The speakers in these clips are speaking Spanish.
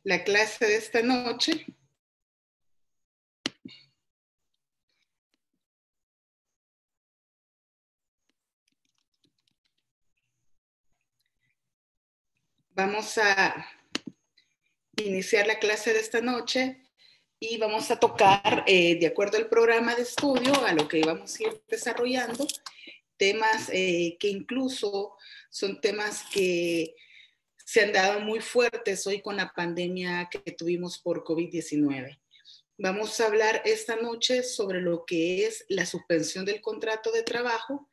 la clase de esta noche. Vamos a iniciar la clase de esta noche y vamos a tocar, de acuerdo al programa de estudio, a lo que vamos a ir desarrollando, temas que incluso son temas que se han dado muy fuertes hoy con la pandemia que tuvimos por COVID-19. Vamos a hablar esta noche sobre lo que es la suspensión del contrato de trabajo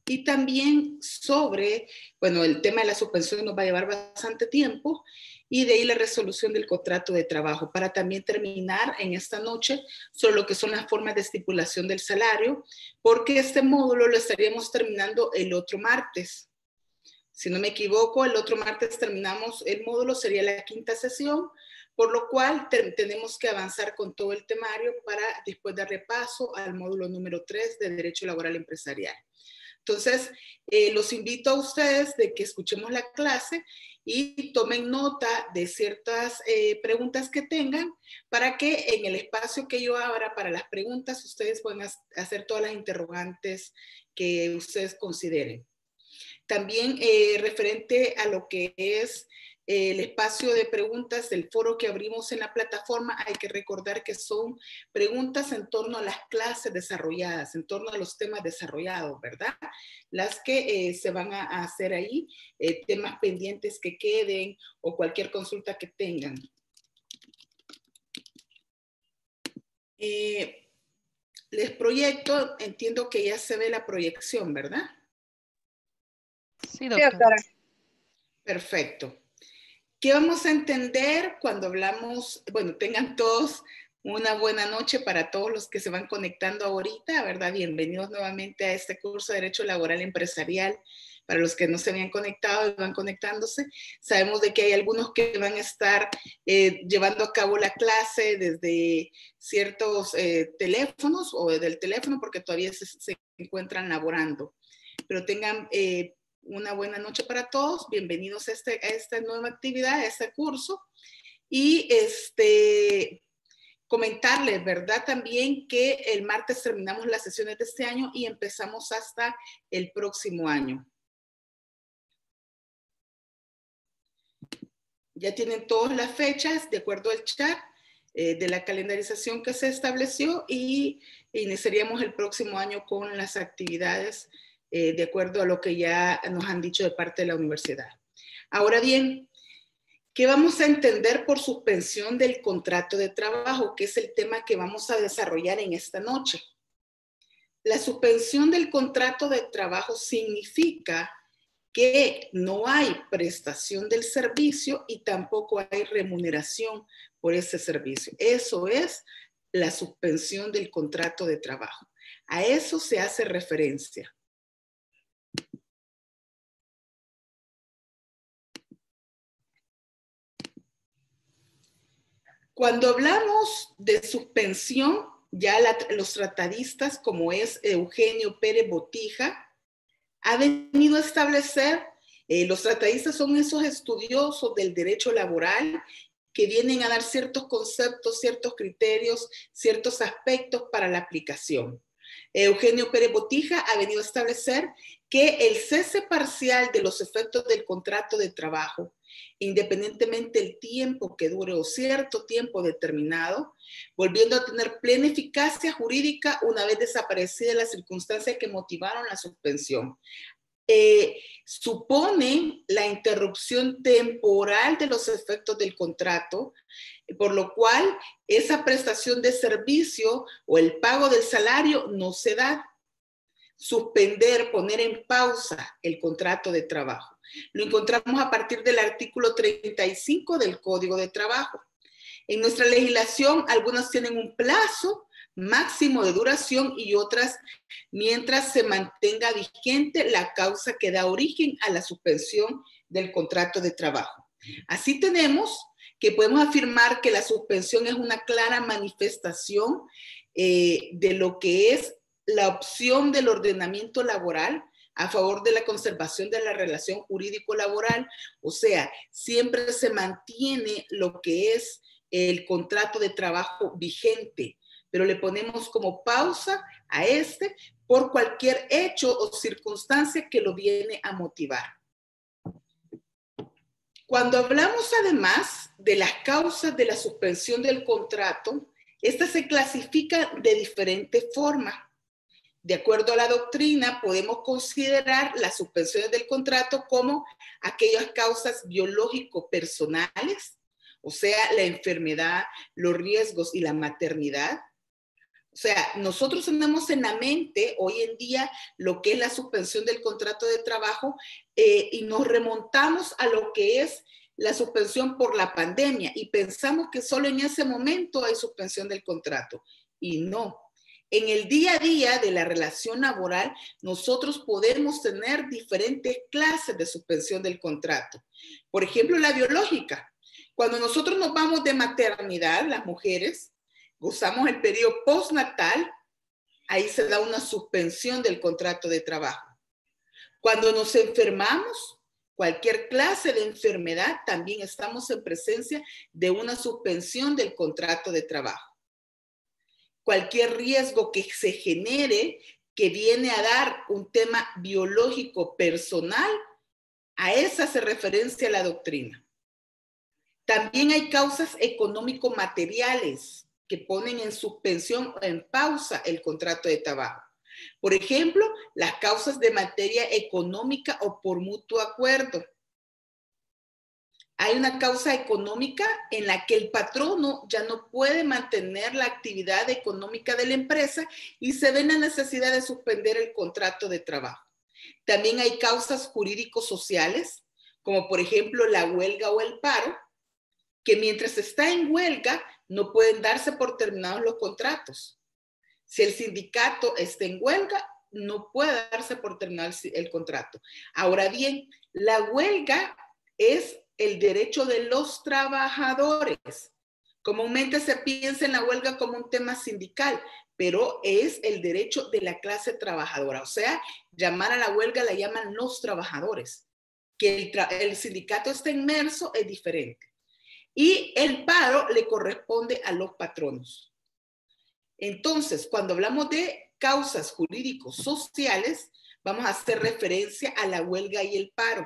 y también sobre, bueno, el tema de la suspensión nos va a llevar bastante tiempo y de ahí la resolución del contrato de trabajo para también terminar en esta noche sobre lo que son las formas de estipulación del salario, porque este módulo lo estaríamos terminando el otro martes. Si no me equivoco, el otro martes terminamos el módulo, sería la quinta sesión, por lo cual tenemos que avanzar con todo el temario para después darle paso al módulo número 3 de Derecho Laboral Empresarial. Entonces, los invito a ustedes de que escuchemos la clase y tomen nota de ciertas preguntas que tengan para que en el espacio que yo abra para las preguntas ustedes puedan hacer todas las interrogantes que ustedes consideren. También referente a lo que es el espacio de preguntas del foro que abrimos en la plataforma, hay que recordar que son preguntas en torno a las clases desarrolladas, en torno a los temas desarrollados, ¿verdad? Las que se van a hacer ahí, temas pendientes que queden o cualquier consulta que tengan. Les proyecto, entiendo que ya se ve la proyección, ¿verdad? Sí, doctora. Perfecto. ¿Qué vamos a entender cuando hablamos? Bueno, tengan todos una buena noche para todos los que se van conectando ahorita, ¿verdad? Bienvenidos nuevamente a este curso de Derecho Laboral Empresarial. Para los que no se habían conectado y van conectándose, sabemos de que hay algunos que van a estar llevando a cabo la clase desde ciertos teléfonos o desde el teléfono porque todavía se encuentran laborando. Pero tengan una buena noche para todos, bienvenidos a esta nueva actividad, a este curso. Y comentarles, ¿verdad? También que el martes terminamos las sesiones de este año y empezamos hasta el próximo año. Ya tienen todas las fechas, de acuerdo al chat, de la calendarización que se estableció y iniciaríamos el próximo año con las actividades de acuerdo a lo que ya nos han dicho de parte de la universidad. Ahora bien, ¿qué vamos a entender por suspensión del contrato de trabajo? Que es el tema que vamos a desarrollar en esta noche. La suspensión del contrato de trabajo significa que no hay prestación del servicio y tampoco hay remuneración por ese servicio. Eso es la suspensión del contrato de trabajo. A eso se hace referencia. Cuando hablamos de suspensión, ya los tratadistas, como es Eugenio Pérez Botija, ha venido a establecer, los tratadistas son esos estudiosos del derecho laboral que vienen a dar ciertos conceptos, ciertos criterios, ciertos aspectos para la aplicación. Eugenio Pérez Botija ha venido a establecer que el cese parcial de los efectos del contrato de trabajo, independientemente del tiempo que dure o cierto tiempo determinado, volviendo a tener plena eficacia jurídica una vez desaparecida las circunstancias que motivaron la suspensión. Supone la interrupción temporal de los efectos del contrato, por lo cual esa prestación de servicio o el pago del salario no se da. Suspender, poner en pausa el contrato de trabajo. Lo encontramos a partir del artículo 35 del Código de Trabajo. En nuestra legislación, algunas tienen un plazo máximo de duración y otras mientras se mantenga vigente la causa que da origen a la suspensión del contrato de trabajo. Así tenemos que podemos afirmar que la suspensión es una clara manifestación de lo que es la opción del ordenamiento laboral a favor de la conservación de la relación jurídico-laboral, o sea, siempre se mantiene lo que es el contrato de trabajo vigente, pero le ponemos como pausa a este por cualquier hecho o circunstancia que lo viene a motivar. Cuando hablamos además de las causas de la suspensión del contrato, esta se clasifica de diferente forma. De acuerdo a la doctrina, podemos considerar las suspensiones del contrato como aquellas causas biológico-personales, o sea, la enfermedad, los riesgos y la maternidad. O sea, nosotros tenemos en la mente hoy en día lo que es la suspensión del contrato de trabajo y nos remontamos a lo que es la suspensión por la pandemia y pensamos que solo en ese momento hay suspensión del contrato. Y no. En el día a día de la relación laboral, nosotros podemos tener diferentes clases de suspensión del contrato. Por ejemplo, la biológica. Cuando nosotros nos vamos de maternidad, las mujeres, gozamos el periodo postnatal, ahí se da una suspensión del contrato de trabajo. Cuando nos enfermamos, cualquier clase de enfermedad, también estamos en presencia de una suspensión del contrato de trabajo. Cualquier riesgo que se genere que viene a dar un tema biológico personal, a esa se referencia la doctrina. También hay causas económico-materiales que ponen en suspensión o en pausa el contrato de trabajo. Por ejemplo, las causas de materia económica o por mutuo acuerdo. Hay una causa económica en la que el patrono ya no puede mantener la actividad económica de la empresa y se ve en la necesidad de suspender el contrato de trabajo. También hay causas jurídico-sociales, como por ejemplo la huelga o el paro, que mientras está en huelga no pueden darse por terminados los contratos. Si el sindicato está en huelga, no puede darse por terminado el contrato. Ahora bien, la huelga es el derecho de los trabajadores. Comúnmente se piensa en la huelga como un tema sindical, pero es el derecho de la clase trabajadora. O sea, llamar a la huelga la llaman los trabajadores. Que el sindicato esté inmerso es diferente. Y el paro le corresponde a los patronos. Entonces, cuando hablamos de causas jurídicos sociales, vamos a hacer referencia a la huelga y el paro.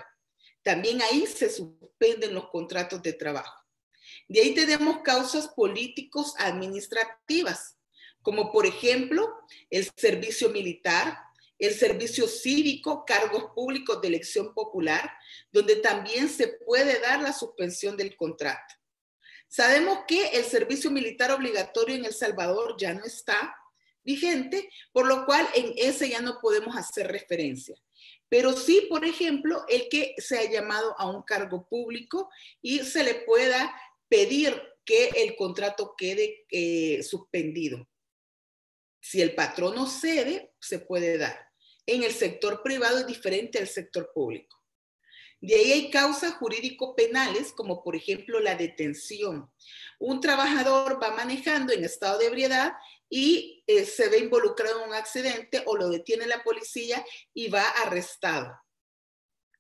También ahí se suspenden los contratos de trabajo. De ahí tenemos causas políticos administrativas, como por ejemplo el servicio militar, el servicio cívico, cargos públicos de elección popular, donde también se puede dar la suspensión del contrato. Sabemos que el servicio militar obligatorio en El Salvador ya no está vigente, por lo cual en ese ya no podemos hacer referencia. Pero sí, por ejemplo, el que se ha llamado a un cargo público y se le pueda pedir que el contrato quede suspendido. Si el patrono cede, se puede dar. En el sector privado es diferente al sector público. De ahí hay causas jurídico-penales, como por ejemplo la detención. Un trabajador va manejando en estado de ebriedad y se ve involucrado en un accidente o lo detiene la policía y va arrestado.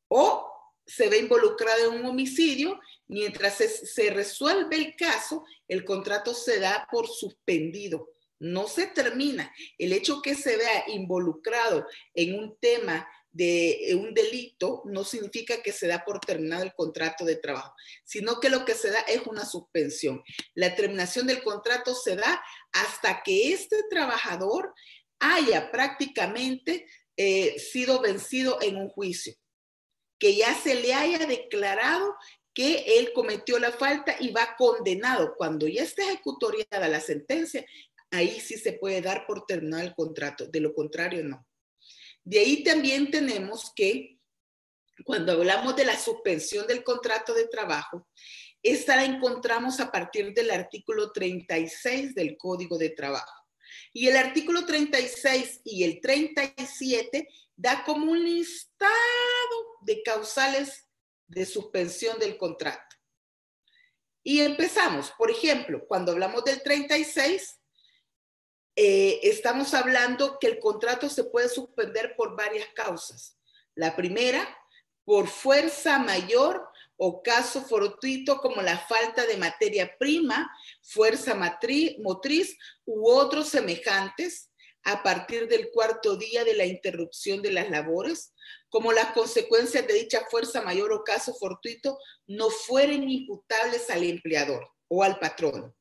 O se ve involucrado en un homicidio, mientras se resuelve el caso, el contrato se da por suspendido. No se termina. El hecho que se vea involucrado en un tema de un delito no significa que se da por terminado el contrato de trabajo, sino que lo que se da es una suspensión. La terminación del contrato se da hasta que este trabajador haya prácticamente sido vencido en un juicio, que ya se le haya declarado que él cometió la falta y va condenado. Cuando ya esté ejecutoriada la sentencia, ahí sí se puede dar por terminado el contrato, de lo contrario no. De ahí también tenemos que, cuando hablamos de la suspensión del contrato de trabajo, esta la encontramos a partir del artículo 36 del Código de Trabajo. Y el artículo 36 y el 37 da como un listado de causales de suspensión del contrato. Y empezamos, por ejemplo, cuando hablamos del 36, estamos hablando que el contrato se puede suspender por varias causas. La primera, por fuerza mayor o caso fortuito como la falta de materia prima, fuerza motriz u otros semejantes a partir del cuarto día de la interrupción de las labores, como las consecuencias de dicha fuerza mayor o caso fortuito no fueren imputables al empleador o al patrono.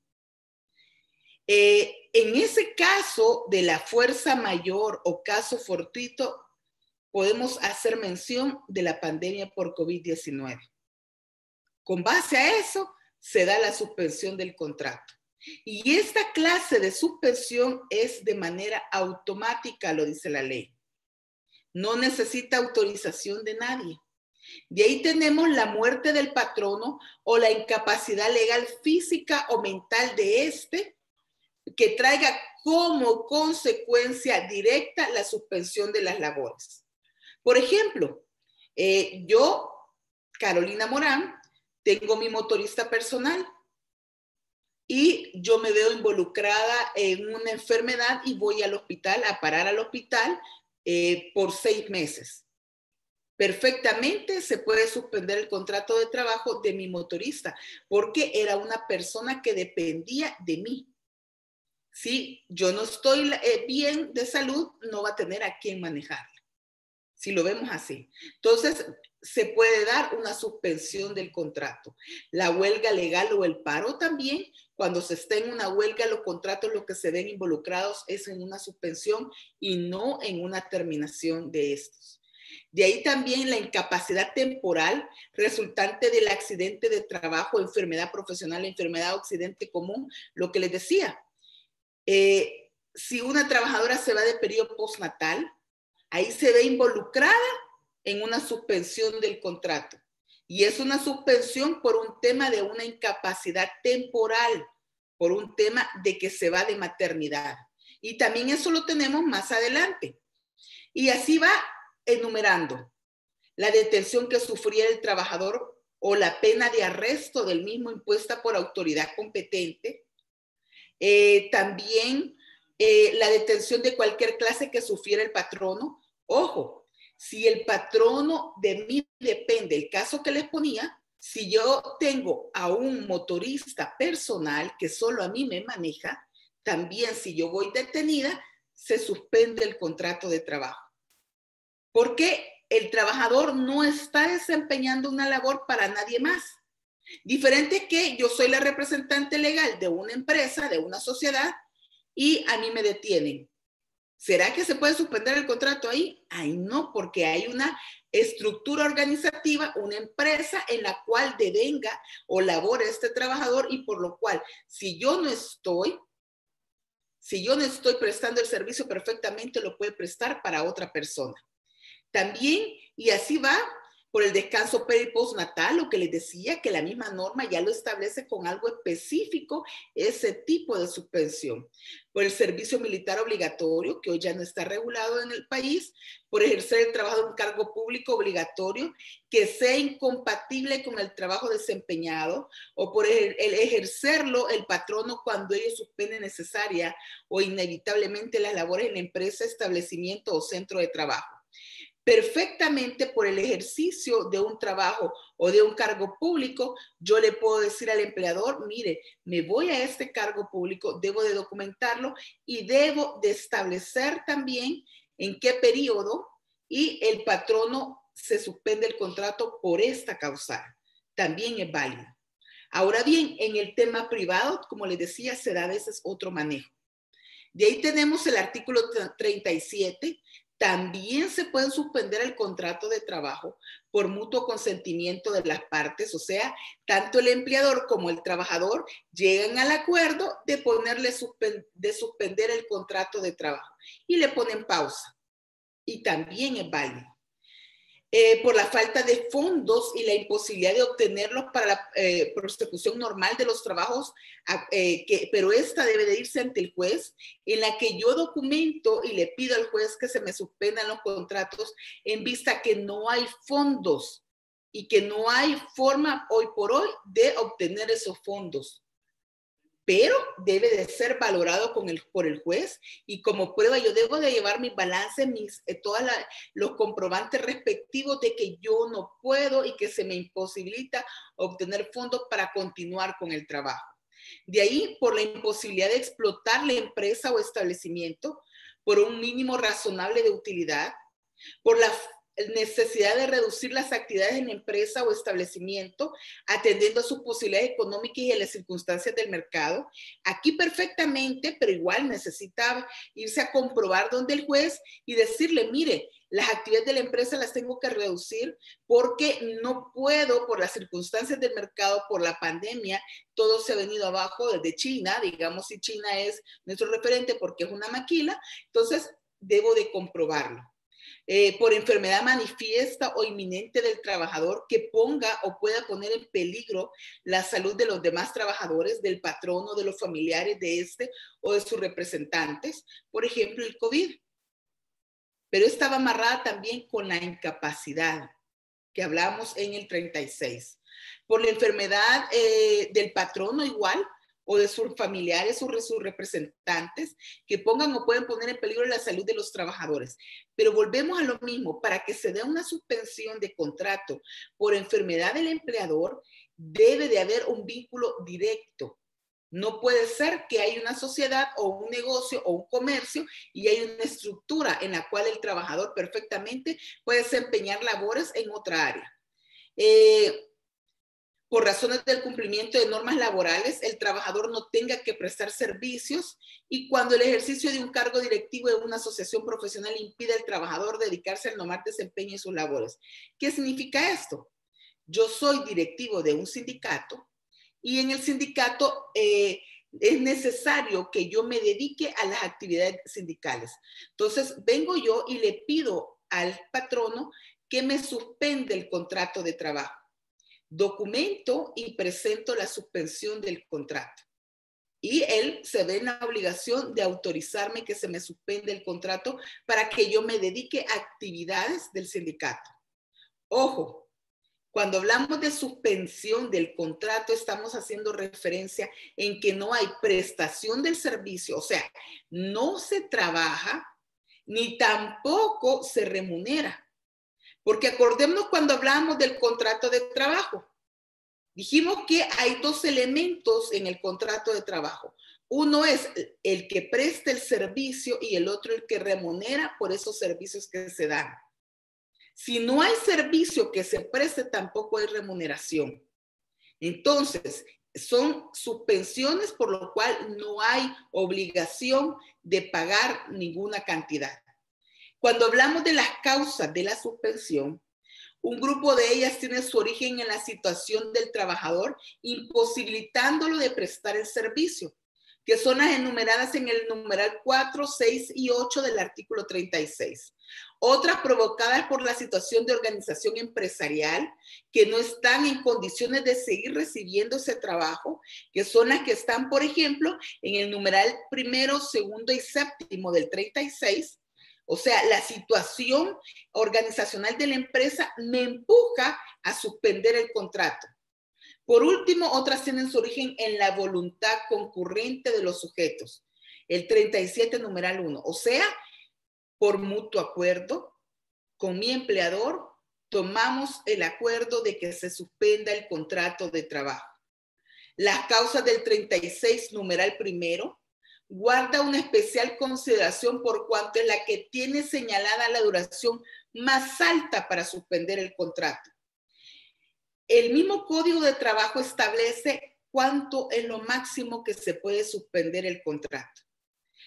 En ese caso de la fuerza mayor o caso fortuito, podemos hacer mención de la pandemia por COVID-19. Con base a eso, se da la suspensión del contrato. Y esta clase de suspensión es de manera automática, lo dice la ley. No necesita autorización de nadie. De ahí tenemos la muerte del patrono o la incapacidad legal física o mental de este, que traiga como consecuencia directa la suspensión de las labores. Por ejemplo, yo, Carolina Morán, tengo mi motorista personal y yo me veo involucrada en una enfermedad y voy al hospital, a parar al hospital por 6 meses. Perfectamente se puede suspender el contrato de trabajo de mi motorista porque era una persona que dependía de mí. Si yo no estoy bien de salud, no va a tener a quién manejarla. Si lo vemos así. Entonces, se puede dar una suspensión del contrato. La huelga legal o el paro también, cuando se está en una huelga, los contratos lo que se ven involucrados es en una suspensión y no en una terminación de estos. De ahí también la incapacidad temporal resultante del accidente de trabajo, enfermedad profesional, enfermedad o accidente común, lo que les decía. Si una trabajadora se va de periodo postnatal, ahí se ve involucrada en una suspensión del contrato. Y es una suspensión por un tema de una incapacidad temporal, por un tema de que se va de maternidad. Y también eso lo tenemos más adelante. Y así va enumerando la detención que sufriera el trabajador o la pena de arresto del mismo impuesta por autoridad competente. También la detención de cualquier clase que sufriera el patrono. Ojo, si el patrono de mí depende, el caso que les ponía, si yo tengo a un motorista personal que solo a mí me maneja, también si yo voy detenida, se suspende el contrato de trabajo. Porque el trabajador no está desempeñando una labor para nadie más. Diferente es que yo soy la representante legal de una empresa, de una sociedad, y a mí me detienen. ¿Será que se puede suspender el contrato ahí? Ay, no, porque hay una estructura organizativa, una empresa en la cual devenga o labore este trabajador y por lo cual, si yo no estoy prestando el servicio perfectamente, lo puede prestar para otra persona. También, y así va, por el descanso pre y postnatal, lo que les decía, que la misma norma ya lo establece con algo específico, ese tipo de suspensión. Por el servicio militar obligatorio, que hoy ya no está regulado en el país, por ejercer el trabajo de un cargo público obligatorio que sea incompatible con el trabajo desempeñado, o por el ejercerlo el patrono cuando ello suspende necesaria o inevitablemente las labores en la empresa, establecimiento o centro de trabajo. Perfectamente por el ejercicio de un trabajo o de un cargo público, yo le puedo decir al empleador, mire, me voy a este cargo público, debo de documentarlo y debo de establecer también en qué periodo y el patrono se suspende el contrato por esta causa. También es válido. Ahora bien, en el tema privado, como les decía, se da a veces otro manejo. De ahí tenemos el artículo 37. También se puede suspender el contrato de trabajo por mutuo consentimiento de las partes, o sea, tanto el empleador como el trabajador llegan al acuerdo de suspender el contrato de trabajo y le ponen pausa. Y también es válido. Por la falta de fondos y la imposibilidad de obtenerlos para la prosecución normal de los trabajos, pero esta debe de irse ante el juez, en la que yo documento y le pido al juez que se me suspendan los contratos en vista que no hay fondos y que no hay forma hoy por hoy de obtener esos fondos. pero debe de ser valorado por el juez y como prueba yo debo de llevar mi balance, todos los comprobantes respectivos de que yo no puedo y que se me imposibilita obtener fondos para continuar con el trabajo. De ahí, por la imposibilidad de explotar la empresa o establecimiento por un mínimo razonable de utilidad, por la necesidad de reducir las actividades en empresa o establecimiento, atendiendo a sus posibilidades económicas y a las circunstancias del mercado. Aquí perfectamente, pero igual necesita irse a comprobar donde el juez y decirle, mire, las actividades de la empresa las tengo que reducir porque no puedo, por las circunstancias del mercado, por la pandemia, todo se ha venido abajo desde China, digamos si China es nuestro referente porque es una maquila, entonces debo de comprobarlo. Por enfermedad manifiesta o inminente del trabajador que ponga o pueda poner en peligro la salud de los demás trabajadores, del patrono, de los familiares de este o de sus representantes, por ejemplo, el COVID. Pero estaba amarrada también con la incapacidad que hablamos en el 36. Por la enfermedad del patrono igual, o de sus familiares o de sus representantes que pongan o pueden poner en peligro la salud de los trabajadores. Pero volvemos a lo mismo, para que se dé una suspensión de contrato por enfermedad del empleador, debe de haber un vínculo directo. No puede ser que hay una sociedad o un negocio o un comercio y hay una estructura en la cual el trabajador perfectamente puede desempeñar labores en otra área. Por razones del cumplimiento de normas laborales, el trabajador no tenga que prestar servicios y cuando el ejercicio de un cargo directivo de una asociación profesional impide al trabajador dedicarse al normal desempeño de sus labores. ¿Qué significa esto? Yo soy directivo de un sindicato y en el sindicato es necesario que yo me dedique a las actividades sindicales. Entonces, vengo yo y le pido al patrono que me suspenda el contrato de trabajo. Documento y presento la suspensión del contrato. Y él se ve en la obligación de autorizarme que se me suspende el contrato para que yo me dedique a actividades del sindicato. Ojo, cuando hablamos de suspensión del contrato, estamos haciendo referencia en que no hay prestación del servicio, o sea, no se trabaja ni tampoco se remunera. Porque acordémonos cuando hablamos del contrato de trabajo. Dijimos que hay dos elementos en el contrato de trabajo. Uno es el que presta el servicio y el otro el que remunera por esos servicios que se dan. Si no hay servicio que se preste, tampoco hay remuneración. Entonces, son suspensiones por lo cual no hay obligación de pagar ninguna cantidad. Cuando hablamos de las causas de la suspensión, un grupo de ellas tiene su origen en la situación del trabajador, imposibilitándolo de prestar el servicio, que son las enumeradas en el numeral 4, 6 y 8 del artículo 36. Otras provocadas por la situación de organización empresarial, que no están en condiciones de seguir recibiendo ese trabajo, que son las que están, por ejemplo, en el numeral primero, segundo y séptimo del 36. O sea, la situación organizacional de la empresa me empuja a suspender el contrato. Por último, otras tienen su origen en la voluntad concurrente de los sujetos. El 37, numeral 1. O sea, por mutuo acuerdo con mi empleador, tomamos el acuerdo de que se suspenda el contrato de trabajo. Las causas del 36, numeral primero, guarda una especial consideración por cuanto es la que tiene señalada la duración más alta para suspender el contrato. El mismo Código de Trabajo establece cuánto es lo máximo que se puede suspender el contrato.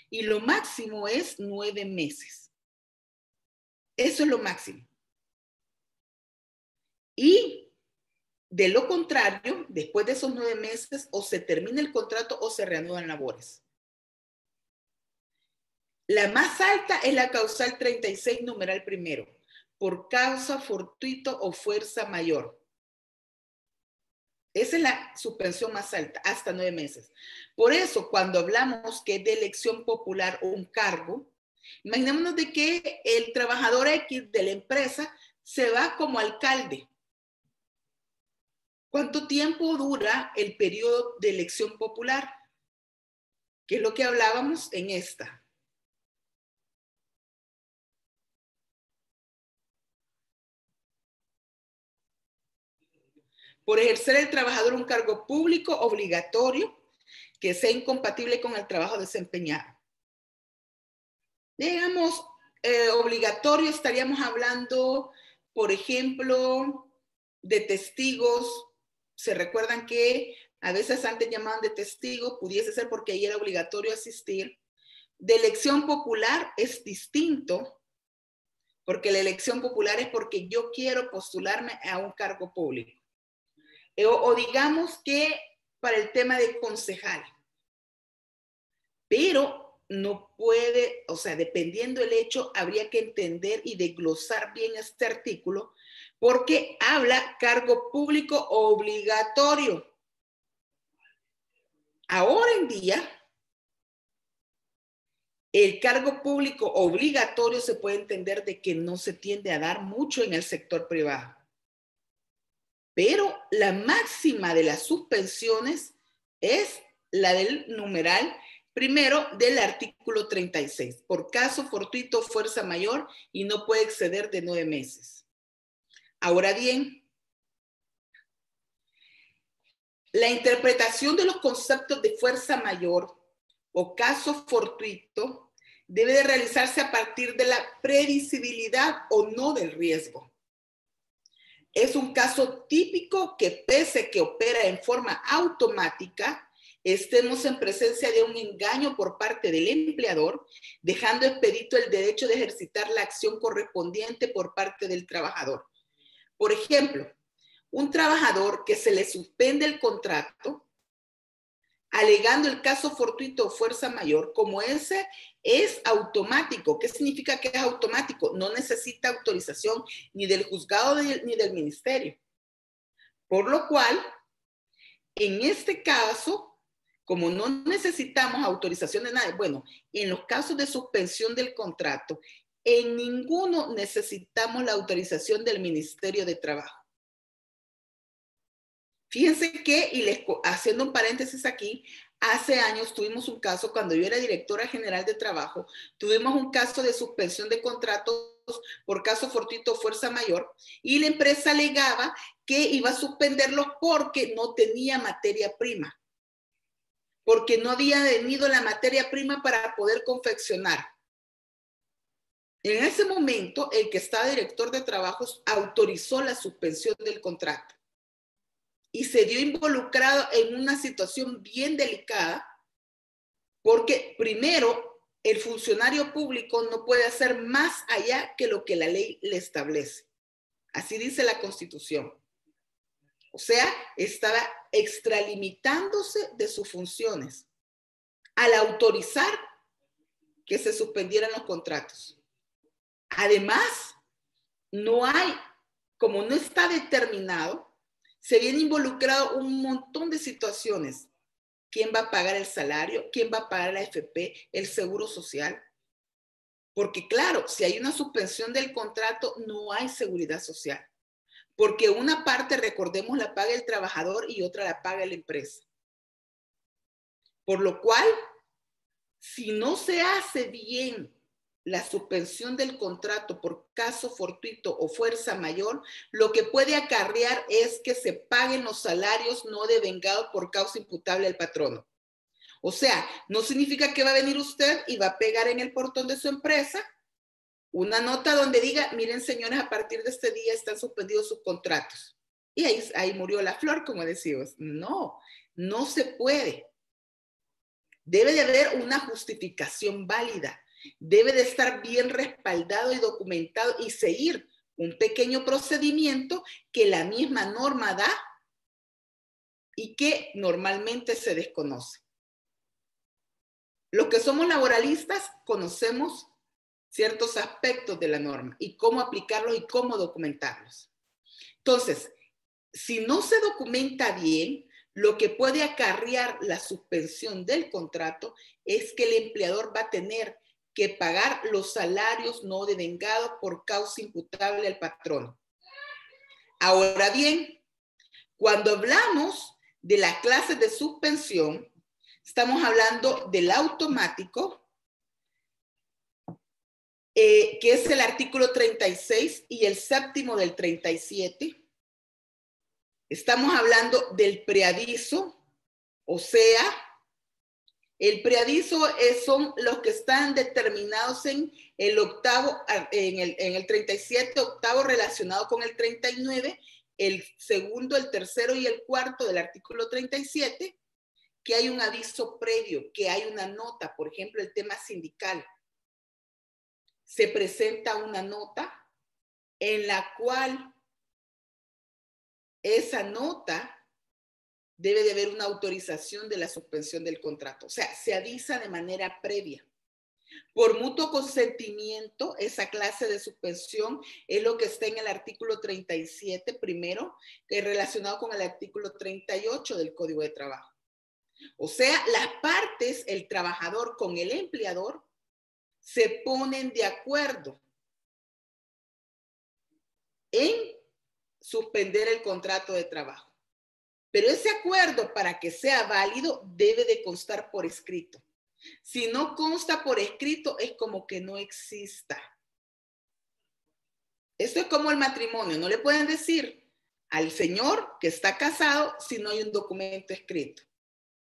Y lo máximo es 9 meses. Eso es lo máximo. Y de lo contrario, después de esos 9 meses, o se termina el contrato o se reanudan labores. La más alta es la causal 36, numeral primero, por causa fortuito o fuerza mayor. Esa es la suspensión más alta, hasta 9 meses. Por eso, cuando hablamos que es de elección popular o un cargo, imaginémonos de que el trabajador X de la empresa se va como alcalde. ¿Cuánto tiempo dura el periodo de elección popular? que es lo que hablábamos en esta. Por ejercer el trabajador un cargo público obligatorio que sea incompatible con el trabajo desempeñado. Digamos, obligatorio estaríamos hablando, por ejemplo, de testigos. Se recuerdan que a veces antes llamaban de testigo, pudiese ser porque ahí era obligatorio asistir. De elección popular es distinto, porque la elección popular es porque yo quiero postularme a un cargo público. O digamos que para el tema de concejal. Pero no puede, o sea, dependiendo del hecho, habría que entender y desglosar bien este artículo, porque habla cargo público obligatorio. Ahora en día, el cargo público obligatorio se puede entender de que no se tiende a dar mucho en el sector privado. Pero la máxima de las suspensiones es la del numeral primero del artículo 36, por caso fortuito, fuerza mayor y no puede exceder de 9 meses. Ahora bien, la interpretación de los conceptos de fuerza mayor o caso fortuito debe de realizarse a partir de la previsibilidad o no del riesgo. Es un caso típico que pese que opera en forma automática, estemos en presencia de un engaño por parte del empleador, dejando expedito el derecho de ejercitar la acción correspondiente por parte del trabajador. Por ejemplo, un trabajador que se le suspende el contrato, alegando el caso fortuito o fuerza mayor, como ese es automático. ¿Qué significa que es automático? No necesita autorización ni del juzgado ni del ministerio. Por lo cual, en este caso, como no necesitamos autorización de nadie, bueno, en los casos de suspensión del contrato, en ninguno necesitamos la autorización del Ministerio de Trabajo. Fíjense que, y haciendo un paréntesis aquí, hace años tuvimos un caso, cuando yo era directora general de trabajo, tuvimos un caso de suspensión de contratos por caso fortuito o fuerza mayor, y la empresa alegaba que iba a suspenderlos porque no tenía materia prima, porque no había venido la materia prima para poder confeccionar. En ese momento, el que estaba director de trabajos autorizó la suspensión del contrato y se dio involucrado en una situación bien delicada, porque primero, el funcionario público no puede hacer más allá que lo que la ley le establece. Así dice la Constitución. O sea, estaba extralimitándose de sus funciones al autorizar que se suspendieran los contratos. Además, no hay, como no está determinado, se viene involucrado un montón de situaciones. ¿Quién va a pagar el salario? ¿Quién va a pagar la AFP? ¿El seguro social? Porque claro, si hay una suspensión del contrato, no hay seguridad social. Porque una parte, recordemos, la paga el trabajador y otra la paga la empresa. Por lo cual, si no se hace bien la suspensión del contrato por caso fortuito o fuerza mayor, lo que puede acarrear es que se paguen los salarios no devengados por causa imputable al patrono. O sea, no significa que va a venir usted y va a pegar en el portón de su empresa una nota donde diga, miren señores, a partir de este día están suspendidos sus contratos. Y ahí murió la flor, como decimos. No, no se puede. Debe de haber una justificación válida. Debe de estar bien respaldado y documentado y seguir un pequeño procedimiento que la misma norma da y que normalmente se desconoce. Los que somos laboralistas conocemos ciertos aspectos de la norma y cómo aplicarlos y cómo documentarlos. Entonces, si no se documenta bien, lo que puede acarrear la suspensión del contrato es que el empleador va a tener que pagar los salarios no devengados por causa imputable al patrono. Ahora bien, cuando hablamos de las clases de suspensión, Estamos hablando del automático, que es el artículo 36 y el séptimo del 37. Estamos hablando del preaviso, o sea, el preaviso son los que están determinados en el octavo, en el 37, octavo relacionado con el 39, el segundo, el tercero y el cuarto del artículo 37, que hay un aviso previo, que hay una nota, por ejemplo, el tema sindical. Se presenta una nota en la cual esa nota debe de haber una autorización de la suspensión del contrato. O sea, se avisa de manera previa. Por mutuo consentimiento, esa clase de suspensión es lo que está en el artículo 37 primero, que es relacionado con el artículo 38 del Código de Trabajo. O sea, las partes, el trabajador con el empleador, se ponen de acuerdo en suspender el contrato de trabajo. Pero ese acuerdo, para que sea válido, debe de constar por escrito. Si no consta por escrito, es como que no exista. Esto es como el matrimonio. No le pueden decir al señor que está casado si no hay un documento escrito.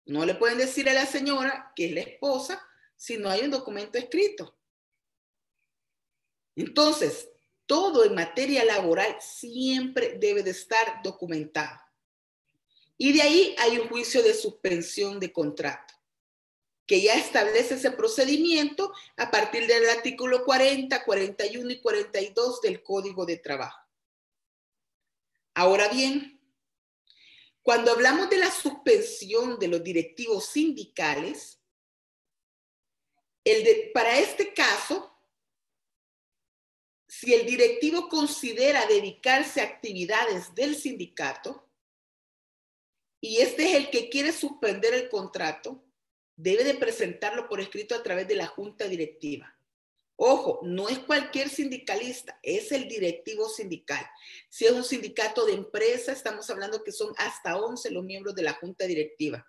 No le pueden decir a la señora que es la esposa si no hay un documento escrito. Entonces, todo en materia laboral siempre debe de estar documentado. Y de ahí hay un juicio de suspensión de contrato, que ya establece ese procedimiento a partir del artículo 40, 41 y 42 del Código de Trabajo. Ahora bien, cuando hablamos de la suspensión de los directivos sindicales, para este caso, si el directivo considera dedicarse a actividades del sindicato, y este es el que quiere suspender el contrato, debe de presentarlo por escrito a través de la junta directiva. Ojo, no es cualquier sindicalista, es el directivo sindical. Si es un sindicato de empresa, estamos hablando que son hasta 11 los miembros de la junta directiva.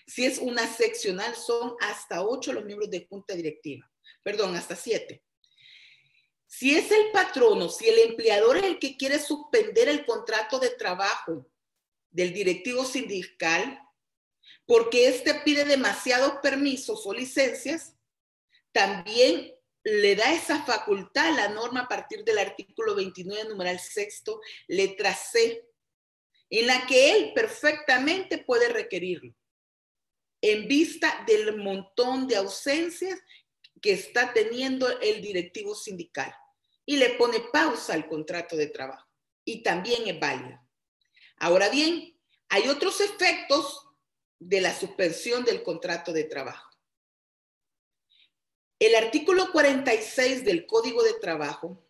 Si es una seccional, son hasta 8 los miembros de junta directiva. Perdón, hasta 7. Si es el patrono, si el empleador es el que quiere suspender el contrato de trabajo del directivo sindical, porque éste pide demasiados permisos o licencias, también le da esa facultad a la norma a partir del artículo 29, numeral sexto, letra C, en la que él perfectamente puede requerirlo, en vista del montón de ausencias que está teniendo el directivo sindical, y le pone pausa al contrato de trabajo, y también es válido. Ahora bien, hay otros efectos de la suspensión del contrato de trabajo. El artículo 46 del Código de Trabajo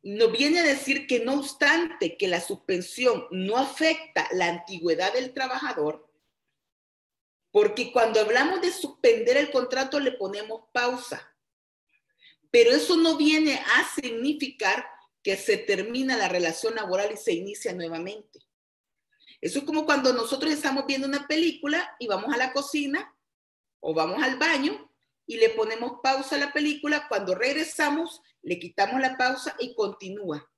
nos viene a decir que no obstante que la suspensión no afecta la antigüedad del trabajador, porque cuando hablamos de suspender el contrato le ponemos pausa, pero eso no viene a significar que se termina la relación laboral y se inicia nuevamente. Eso es como cuando nosotros estamos viendo una película y vamos a la cocina o vamos al baño y le ponemos pausa a la película. Cuando regresamos, le quitamos la pausa y continúa.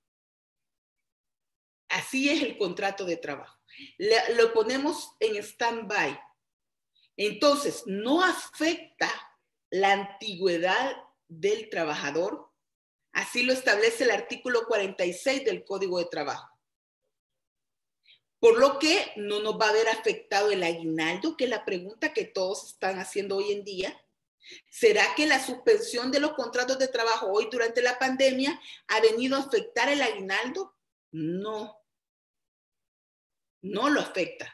Así es el contrato de trabajo. Lo ponemos en stand-by. Entonces, no afecta la antigüedad del trabajador. Así lo establece el artículo 46 del Código de Trabajo. Por lo que no nos va a haber afectado el aguinaldo, que es la pregunta que todos están haciendo hoy en día. ¿Será que la suspensión de los contratos de trabajo hoy durante la pandemia ha venido a afectar el aguinaldo? No, no lo afecta.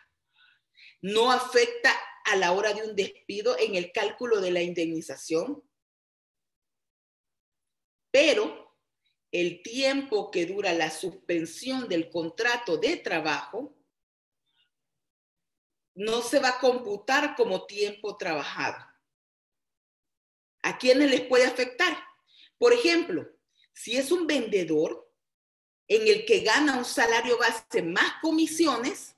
No afecta a la hora de un despido en el cálculo de la indemnización. Pero el tiempo que dura la suspensión del contrato de trabajo no se va a computar como tiempo trabajado. ¿A quiénes les puede afectar? Por ejemplo, si es un vendedor en el que gana un salario base más comisiones,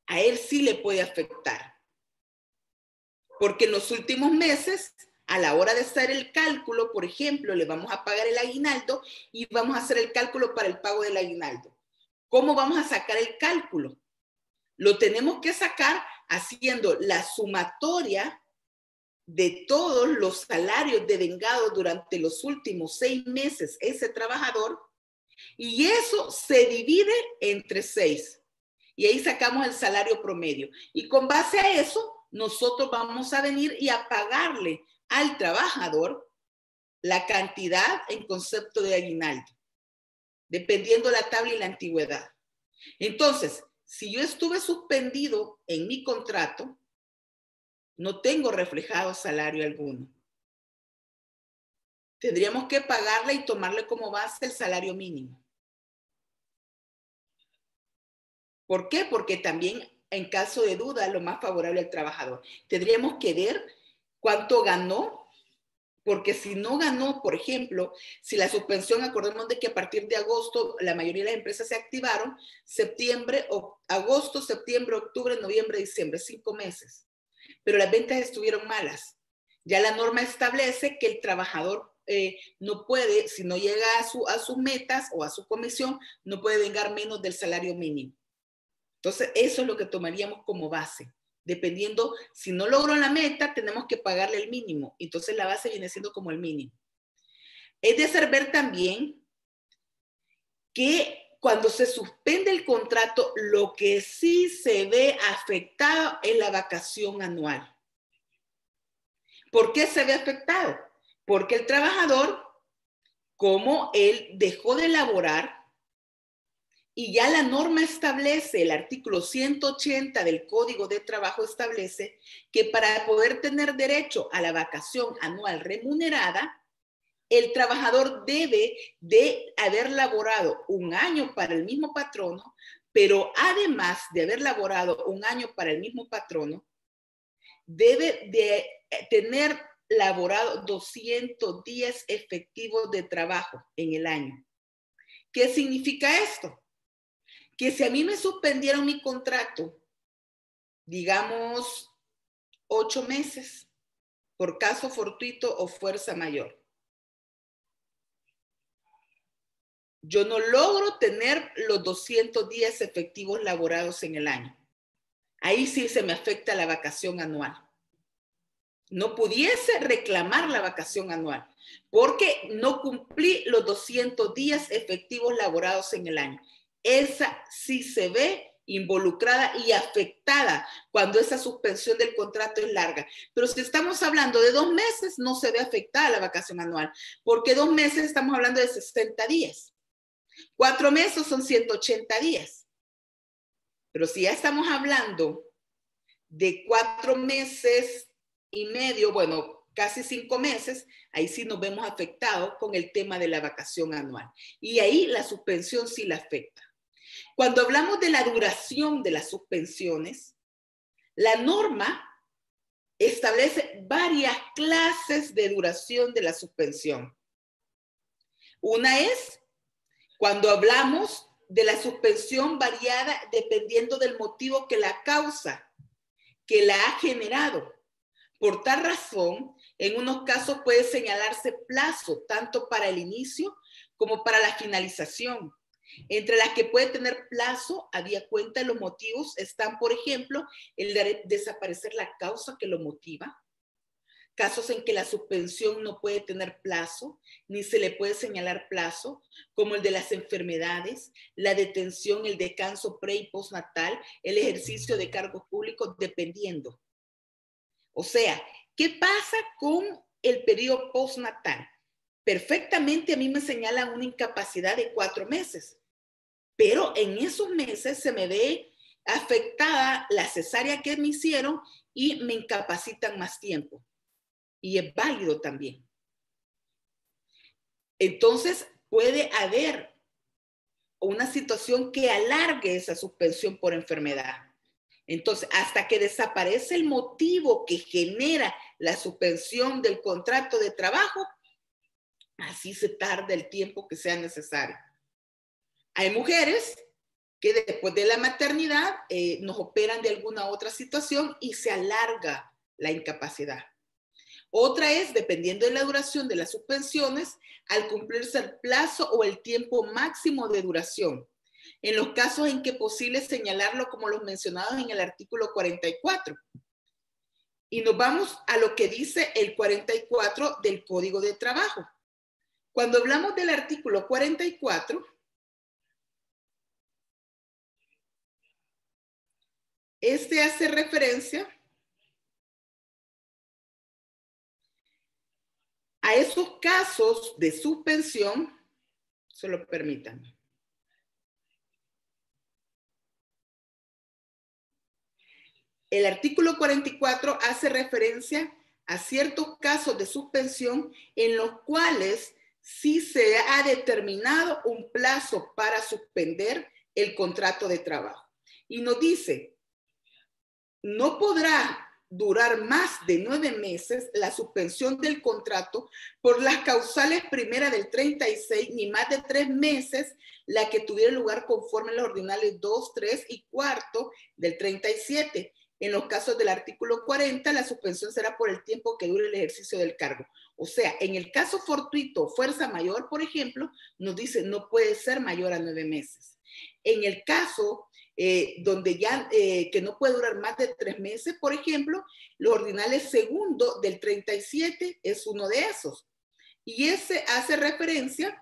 a él sí le puede afectar. porque en los últimos meses, a la hora de hacer el cálculo, por ejemplo, le vamos a pagar el aguinaldo y vamos a hacer el cálculo para el pago del aguinaldo. ¿Cómo vamos a sacar el cálculo? Lo tenemos que sacar haciendo la sumatoria de todos los salarios devengados durante los últimos 6 meses ese trabajador, y eso se divide entre 6. Y ahí sacamos el salario promedio. Y con base a eso, nosotros vamos a venir y a pagarle al trabajador la cantidad en concepto de aguinaldo, dependiendo la tabla y la antigüedad. Entonces, si yo estuve suspendido en mi contrato, no tengo reflejado salario alguno. Tendríamos que pagarle y tomarle como base el salario mínimo. ¿Por qué? Porque también, en caso de duda, lo más favorable al trabajador. Tendríamos que ver cuánto ganó, porque si no ganó, por ejemplo, si la suspensión, acordemos de que a partir de agosto la mayoría de las empresas se activaron, agosto, septiembre, octubre, noviembre, diciembre, 5 meses. Pero las ventas estuvieron malas. Ya la norma establece que el trabajador no puede, si no llega a sus metas o a su comisión, no puede vengar menos del salario mínimo. Entonces, eso es lo que tomaríamos como base. Dependiendo, si no logró la meta, tenemos que pagarle el mínimo. Entonces, la base viene siendo como el mínimo. Es de hacer ver también que cuando se suspende el contrato, lo que sí se ve afectado es la vacación anual. ¿Por qué se ve afectado? Porque el trabajador, como él dejó de laborar, y ya la norma establece, el artículo 180 del Código de Trabajo establece que para poder tener derecho a la vacación anual remunerada, el trabajador debe de haber laborado 1 año para el mismo patrono, pero además de haber laborado 1 año para el mismo patrono, debe de tener laborado 200 días efectivos de trabajo en el año. ¿Qué significa esto? Que si a mí me suspendieron mi contrato, digamos 8 meses, por caso fortuito o fuerza mayor, yo no logro tener los 200 días efectivos laborados en el año. Ahí sí se me afecta la vacación anual. No pudiese reclamar la vacación anual porque no cumplí los 200 días efectivos laborados en el año. Esa sí se ve involucrada y afectada cuando esa suspensión del contrato es larga. Pero si estamos hablando de 2 meses, no se ve afectada la vacación anual, porque 2 meses estamos hablando de 60 días. 4 meses son 180 días. Pero si ya estamos hablando de 4 meses y medio, bueno, casi 5 meses, ahí sí nos vemos afectados con el tema de la vacación anual. Y ahí la suspensión sí la afecta. Cuando hablamos de la duración de las suspensiones, la norma establece varias clases de duración de la suspensión. Una es cuando hablamos de la suspensión variada dependiendo del motivo que la causa, que la ha generado. Por tal razón, en unos casos puede señalarse plazo tanto para el inicio como para la finalización. Entre las que puede tener plazo, había cuenta de los motivos, están, por ejemplo, el de desaparecer la causa que lo motiva, casos en que la suspensión no puede tener plazo, ni se le puede señalar plazo, como el de las enfermedades, la detención, el descanso pre y postnatal, el ejercicio de cargos públicos, dependiendo. O sea, ¿qué pasa con el periodo postnatal? Perfectamente a mí me señalan una incapacidad de 4 meses, pero en esos meses se me ve afectada la cesárea que me hicieron y me incapacitan más tiempo. Y es válido también. Entonces, puede haber una situación que alargue esa suspensión por enfermedad. Entonces, hasta que desaparece el motivo que genera la suspensión del contrato de trabajo, así se tarda el tiempo que sea necesario. Hay mujeres que después de la maternidad nos operan de alguna otra situación y se alarga la incapacidad. Otra es, dependiendo de la duración de las suspensiones, al cumplirse el plazo o el tiempo máximo de duración, en los casos en que es posible señalarlo como los mencionados en el artículo 44. Y nos vamos a lo que dice el 44 del Código de Trabajo. Cuando hablamos del artículo 44, este hace referencia a esos casos de suspensión, solo permítanme. El artículo 44 hace referencia a ciertos casos de suspensión en los cuales sí se ha determinado un plazo para suspender el contrato de trabajo. Y nos dice, no podrá durar más de 9 meses la suspensión del contrato por las causales primera del 36, ni más de 3 meses la que tuviera lugar conforme a los ordinales 2, 3 y cuarto del 37. En los casos del artículo 40, la suspensión será por el tiempo que dure el ejercicio del cargo. O sea, en el caso fortuito, fuerza mayor, por ejemplo, nos dice no puede ser mayor a 9 meses. En el caso donde ya que no puede durar más de 3 meses, por ejemplo, los ordinales segundo del 37 es uno de esos. Y ese hace referencia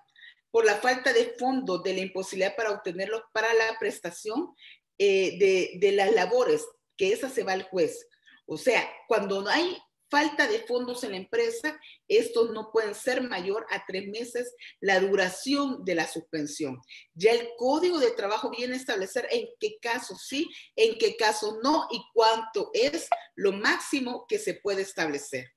por la falta de fondos, de la imposibilidad para obtenerlos para la prestación de las labores, que esa se va al juez. O sea, cuando hay falta de fondos en la empresa, estos no pueden ser mayor a 3 meses la duración de la suspensión. Ya el Código de Trabajo viene a establecer en qué casos sí, en qué casos no y cuánto es lo máximo que se puede establecer.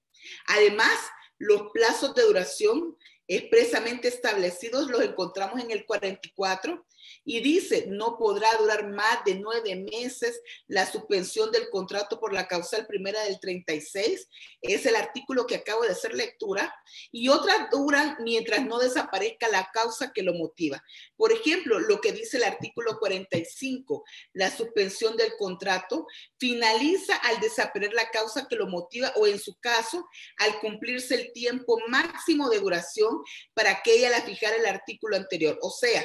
Además, los plazos de duración expresamente establecidos los encontramos en el 44 y dice, no podrá durar más de 9 meses la suspensión del contrato por la causal primera del 36, es el artículo que acabo de hacer lectura, y otras duran mientras no desaparezca la causa que lo motiva. Por ejemplo, lo que dice el artículo 45, la suspensión del contrato finaliza al desaparecer la causa que lo motiva o en su caso, al cumplirse el tiempo máximo de duración para que ella la fijara el artículo anterior. O sea,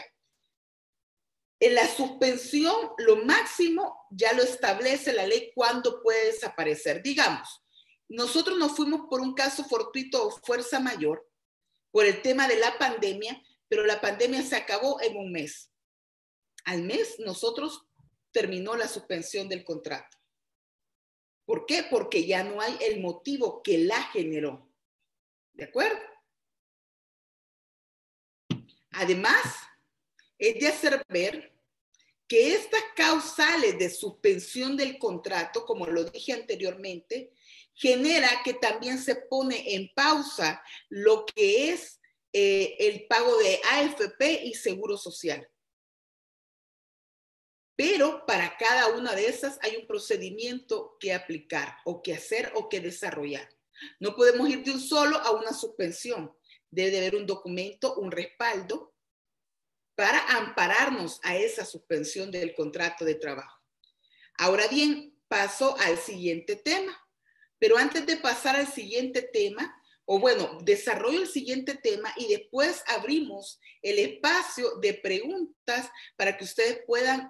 en la suspensión, lo máximo ya lo establece la ley cuando puede desaparecer. Digamos, nosotros nos fuimos por un caso fortuito o fuerza mayor por el tema de la pandemia, pero la pandemia se acabó en un mes. Al mes nosotros terminó la suspensión del contrato. ¿Por qué? Porque ya no hay el motivo que la generó. ¿De acuerdo? Además, es de hacer ver que estas causales de suspensión del contrato, como lo dije anteriormente, genera que también se pone en pausa lo que es el pago de AFP y Seguro Social. Pero para cada una de esas hay un procedimiento que aplicar o que hacer o que desarrollar. No podemos ir de un solo a una suspensión. Debe de haber un documento, un respaldo para ampararnos a esa suspensión del contrato de trabajo. Ahora bien, paso al siguiente tema. Pero antes de pasar al siguiente tema, o bueno, desarrollo el siguiente tema y después abrimos el espacio de preguntas para que ustedes puedan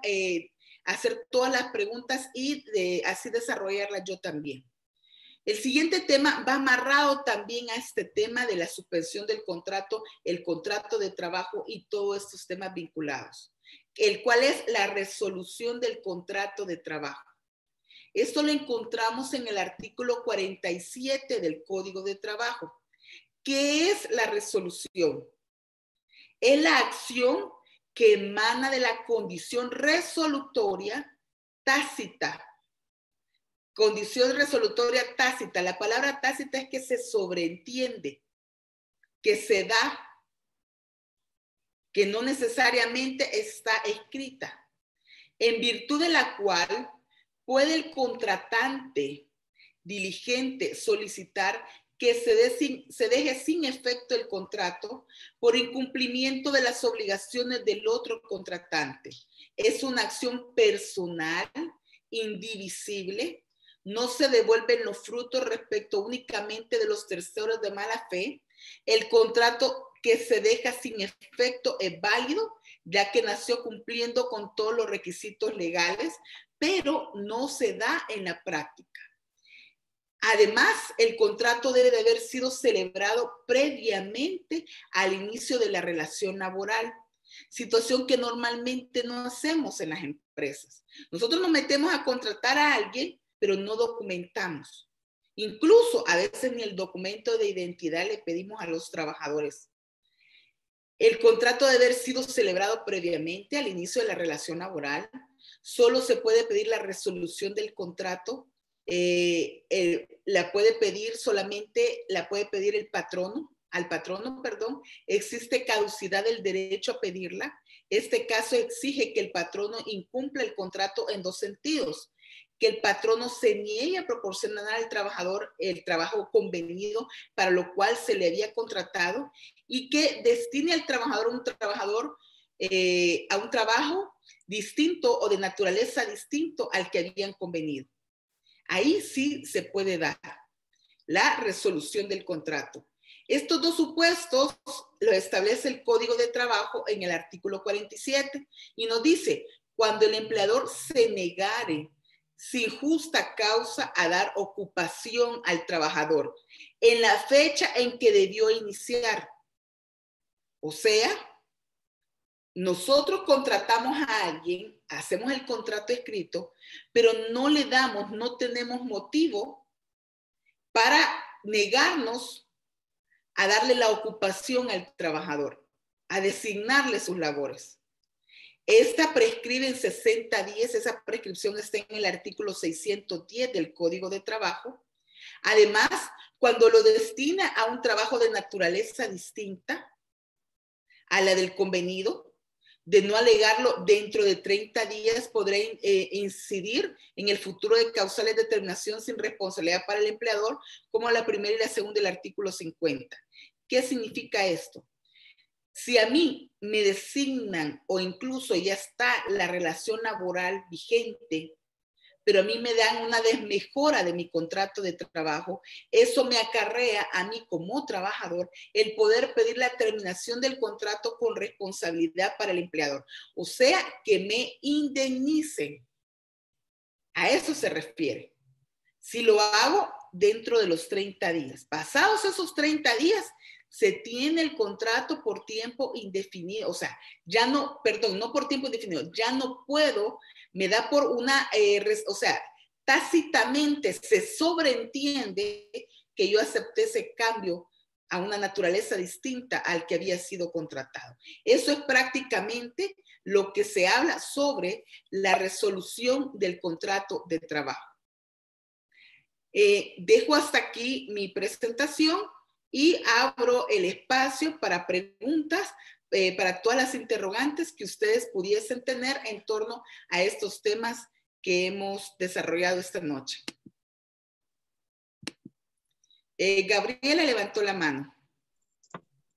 hacer todas las preguntas y así desarrollarlas yo también. El siguiente tema va amarrado también a este tema de la suspensión del contrato, el contrato de trabajo y todos estos temas vinculados, el cual es la resolución del contrato de trabajo. Esto lo encontramos en el artículo 47 del Código de Trabajo. ¿Qué es la resolución? Es la acción que emana de la condición resolutoria tácita. Condición resolutoria tácita. La palabra tácita es que se sobreentiende, que se da, que no necesariamente está escrita, en virtud de la cual puede el contratante diligente solicitar que se deje sin efecto el contrato por incumplimiento de las obligaciones del otro contratante. Es una acción personal, indivisible, no se devuelven los frutos respecto únicamente de los terceros de mala fe. El contrato que se deja sin efecto es válido, ya que nació cumpliendo con todos los requisitos legales, pero no se da en la práctica. Además, el contrato debe de haber sido celebrado previamente al inicio de la relación laboral, situación que normalmente no hacemos en las empresas. Nosotros nos metemos a contratar a alguien, pero no documentamos. Incluso a veces ni el documento de identidad le pedimos a los trabajadores. El contrato debe haber sido celebrado previamente al inicio de la relación laboral. Solo se puede pedir la resolución del contrato. La puede pedir solamente, la puede pedir el patrono, al patrono, perdón. Existe caducidad del derecho a pedirla. Este caso exige que el patrono incumpla el contrato en dos sentidos: que el patrono se niegue a proporcionar al trabajador el trabajo convenido para lo cual se le había contratado, y que destine al trabajador a un trabajo distinto o de naturaleza distinto al que habían convenido. Ahí sí se puede dar la resolución del contrato. Estos dos supuestos lo establece el Código de Trabajo en el artículo 47 y nos dice: cuando el empleador se negare sin justa causa a dar ocupación al trabajador en la fecha en que debió iniciar. O sea, nosotros contratamos a alguien, hacemos el contrato escrito, pero no tenemos motivo para negarnos a darle la ocupación al trabajador, a designarle sus labores. Esta prescribe en 60 días, esa prescripción está en el artículo 610 del Código de Trabajo. Además, cuando lo destina a un trabajo de naturaleza distinta a la del convenido, de no alegarlo dentro de 30 días, podrá incidir en el futuro de causales de terminación sin responsabilidad para el empleador, como la primera y la segunda del artículo 50. ¿Qué significa esto? Si a mí me designan o incluso ya está la relación laboral vigente, pero a mí me dan una desmejora de mi contrato de trabajo, eso me acarrea a mí como trabajador el poder pedir la terminación del contrato con responsabilidad para el empleador. O sea, que me indemnicen. A eso se refiere. Si lo hago dentro de los 30 días. Pasados esos 30 días, se tiene el contrato por tiempo indefinido. O sea, ya no, perdón, no por tiempo indefinido, ya no puedo, me da por una, o sea, tácitamente se sobreentiende que yo acepté ese cambio a una naturaleza distinta al que había sido contratado. Eso es prácticamente lo que se habla sobre la resolución del contrato de trabajo. Dejo hasta aquí mi presentación y abro el espacio para preguntas, para todas las interrogantes que ustedes pudiesen tener en torno a estos temas que hemos desarrollado esta noche. Gabriela levantó la mano.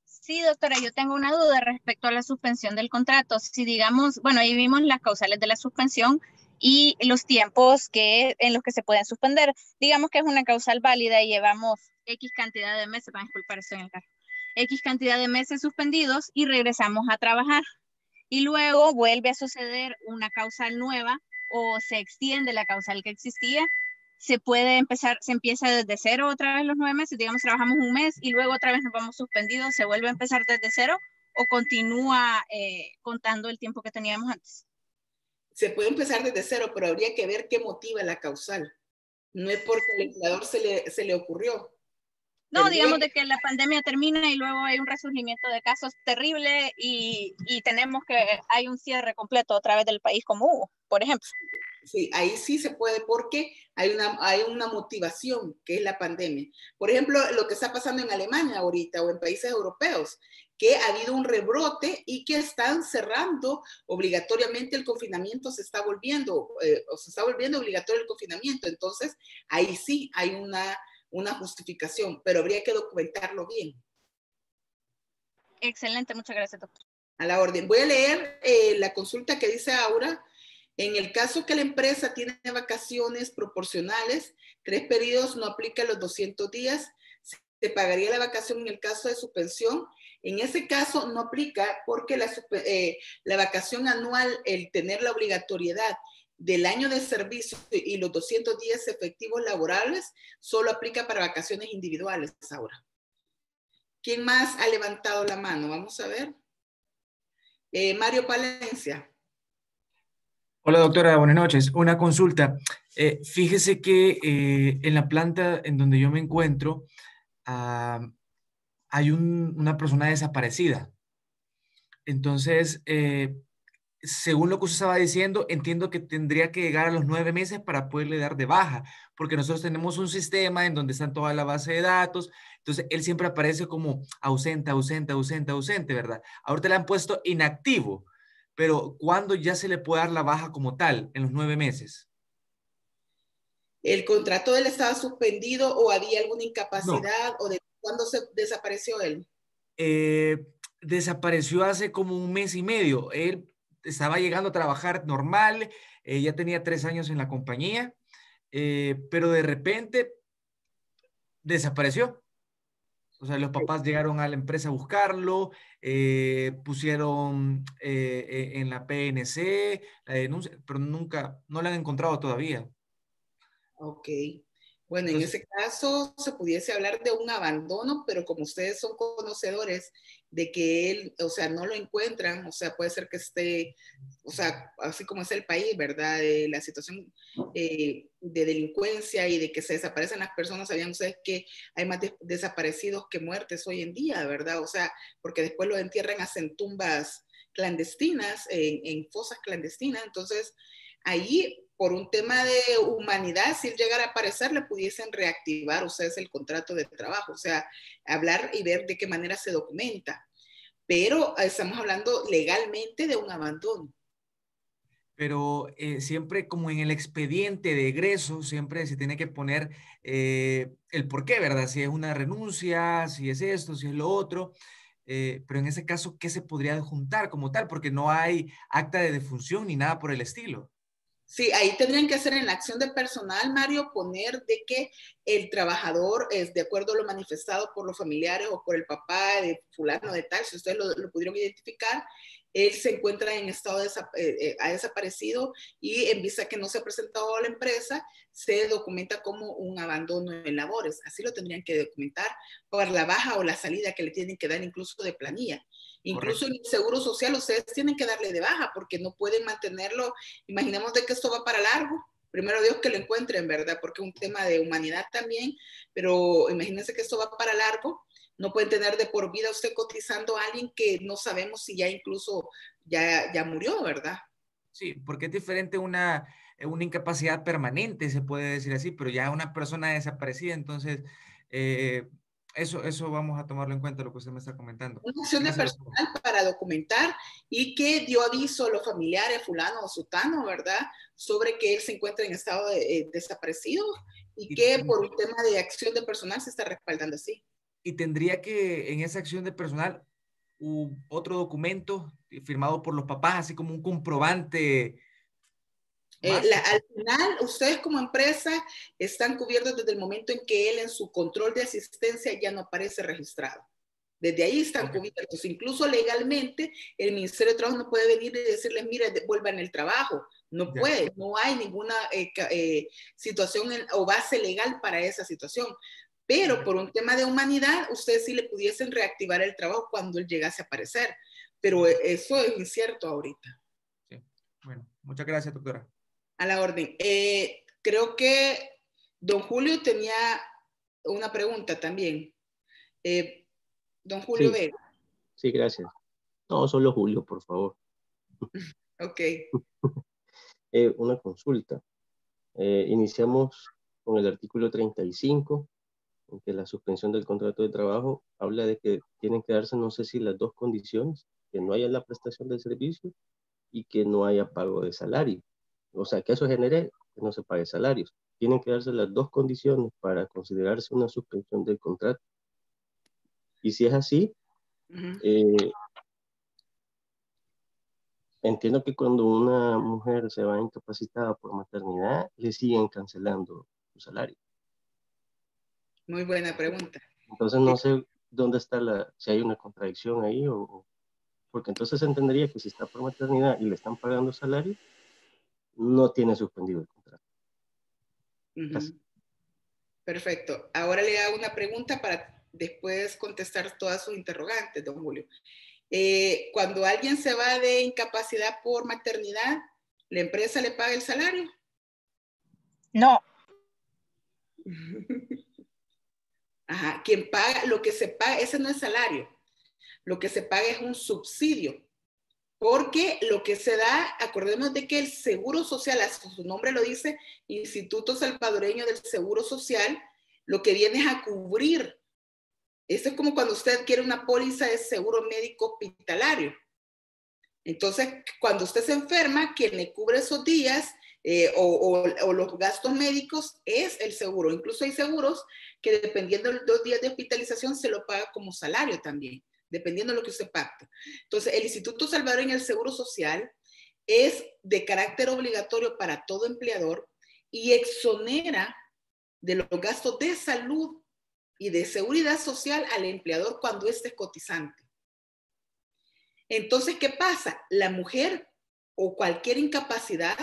Sí, doctora, yo tengo una duda respecto a la suspensión del contrato. Si digamos, bueno, ahí vimos las causales de la suspensión y los tiempos en los que se pueden suspender. Digamos que es una causal válida y llevamos X cantidad de meses, van a disculpar, estoy en el carro, X cantidad de meses suspendidos y regresamos a trabajar. Y luego vuelve a suceder una causal nueva o se extiende la causal que existía. Se empieza desde cero otra vez los 9 meses, digamos, trabajamos un mes y luego otra vez nos vamos suspendidos, ¿se vuelve a empezar desde cero o continúa contando el tiempo que teníamos antes? Se puede empezar desde cero, pero habría que ver qué motiva la causal. No es porque al empleador se le ocurrió. No, digamos de que la pandemia termina y luego hay un resurgimiento de casos terrible y tenemos que, hay un cierre completo otra vez del país como hubo, por ejemplo. Sí, ahí sí se puede porque hay una motivación que es la pandemia. Por ejemplo, lo que está pasando en Alemania ahorita o en países europeos, que ha habido un rebrote y que están cerrando obligatoriamente el confinamiento, se está volviendo obligatorio el confinamiento. Entonces, ahí sí hay una justificación, pero habría que documentarlo bien. Excelente, muchas gracias, doctor. A la orden. Voy a leer la consulta que dice Aura. En el caso que la empresa tiene vacaciones proporcionales, 3 periodos, no aplica los 200 días, se pagaría la vacación en el caso de suspensión. En ese caso no aplica porque la vacación anual, el tener la obligatoriedad del año de servicio y los 200 días efectivos laborables, solo aplica para vacaciones individuales ahora. ¿Quién más ha levantado la mano? Vamos a ver. Mario Palencia. Hola doctora, buenas noches. Una consulta. Fíjese que en la planta en donde yo me encuentro hay una persona desaparecida. Entonces, según lo que usted estaba diciendo, entiendo que tendría que llegar a los 9 meses para poderle dar de baja, porque nosotros tenemos un sistema en donde están toda la base de datos. Entonces, él siempre aparece como ausente, ausente, ausente, ausente, ¿verdad? Ahorita le han puesto inactivo, pero ¿cuándo ya se le puede dar la baja como tal? En los 9 meses. ¿El contrato de él estaba suspendido o había alguna No, incapacidad o de cuándo se desapareció él? desapareció hace como un mes y medio. Él estaba llegando a trabajar normal, ya tenía 3 años en la compañía, pero de repente desapareció. O sea, los papás llegaron a la empresa a buscarlo, pusieron en la PNC la denuncia, pero nunca, no la han encontrado todavía. Ok. Bueno, en Entonces, ese caso se pudiese hablar de un abandono, pero como ustedes son conocedores de que él, o sea, no lo encuentran, o sea, puede ser que esté, o sea, así como es el país, ¿verdad? La situación de delincuencia y de que se desaparecen las personas, sabían ustedes que hay más desaparecidos que muertes hoy en día, ¿verdad? O sea, porque después lo entierran hasta en tumbas clandestinas, en fosas clandestinas, entonces ahí por un tema de humanidad, si él llegara a aparecer, le pudiesen reactivar ustedes el contrato de trabajo, o sea, hablar y ver de qué manera se documenta. Pero estamos hablando legalmente de un abandono. pero siempre como en el expediente de egreso, siempre se tiene que poner el por qué, ¿verdad? Si es una renuncia, si es esto, si es lo otro. Pero en ese caso, ¿qué se podría adjuntar como tal? Porque no hay acta de defunción ni nada por el estilo. Sí, ahí tendrían que hacer en la acción de personal, Mario, poner de que el trabajador es de acuerdo a lo manifestado por los familiares o por el papá de fulano de tal, si ustedes lo pudieron identificar, él se encuentra en estado ha desaparecido y en vista que no se ha presentado a la empresa, se documenta como un abandono en labores. Así lo tendrían que documentar por la baja o la salida que le tienen que dar incluso de planilla. Incluso Correcto. en el seguro social ustedes tienen que darle de baja porque no pueden mantenerlo. Imaginemos de que esto va para largo. Primero Dios que lo encuentren, ¿verdad? Porque es un tema de humanidad también, pero imagínense que esto va para largo. No pueden tener de por vida usted cotizando a alguien que no sabemos si ya incluso ya murió, ¿verdad? Sí, porque es diferente una incapacidad permanente, se puede decir así, pero ya una persona desaparecida, entonces eh, eso vamos a tomarlo en cuenta, lo que usted me está comentando. Una acción de Gracias, doctor. personal para documentar y que dio aviso a los familiares, fulano o sutano, ¿verdad? Sobre que él se encuentra en estado desaparecido y Y, que por un tema de acción de personal se está respaldando así. y tendría que en esa acción de personal otro documento firmado por los papás, así como un comprobante más. Al final, ustedes como empresa están cubiertos desde el momento en que él en su control de asistencia ya no aparece registrado. Desde ahí están Ok, cubiertos. Incluso legalmente, el Ministerio de Trabajo no puede venir y decirles, mire, vuelvan el trabajo. No ya. puede, no hay ninguna situación o base legal para esa situación. Pero por un tema de humanidad, ustedes sí le pudiesen reactivar el trabajo cuando él llegase a aparecer. Pero eso es incierto ahorita. Sí. Bueno, muchas gracias, doctora. A la orden. Creo que don Julio tenía una pregunta también. Don Julio Sí, Vega. sí, gracias. No, solo Julio, por favor. Ok. Una consulta. Iniciamos con el artículo 35, en que la suspensión del contrato de trabajo habla de que tienen que darse, no sé si las dos condiciones, que no haya la prestación del servicio y que no haya pago de salario. O sea, que eso genere que no se pague salarios. Tienen que darse las dos condiciones para considerarse una suspensión del contrato. Y si es así, Uh -huh. eh, entiendo que cuando una mujer se va incapacitada por maternidad, le siguen cancelando su salario. Muy buena pregunta. Entonces no sé dónde está si hay una contradicción ahí porque entonces se entendería que si está por maternidad y le están pagando salario, no tiene suspendido el contrato. Perfecto. Ahora le hago una pregunta para después contestar todas sus interrogantes, don Julio. Cuando alguien se va de incapacidad por maternidad, ¿la empresa le paga el salario? No. Ajá, quien paga, lo que se paga, ese no es salario. Lo que se paga es un subsidio. Porque lo que se da, acordemos de que el Seguro Social, su nombre lo dice, Instituto Salvadoreño del Seguro Social, lo que viene es a cubrir. Eso es como cuando usted quiere una póliza de seguro médico hospitalario. Entonces, cuando usted se enferma, quien le cubre esos días o los gastos médicos es el seguro. Incluso hay seguros que dependiendo de los 2 días de hospitalización se lo paga como salario también, dependiendo de lo que usted pacta. Entonces, el Instituto Salvadoreño del Seguro Social es de carácter obligatorio para todo empleador y exonera de los gastos de salud y de seguridad social al empleador cuando éste es cotizante. Entonces, ¿qué pasa? La mujer o cualquier incapacidad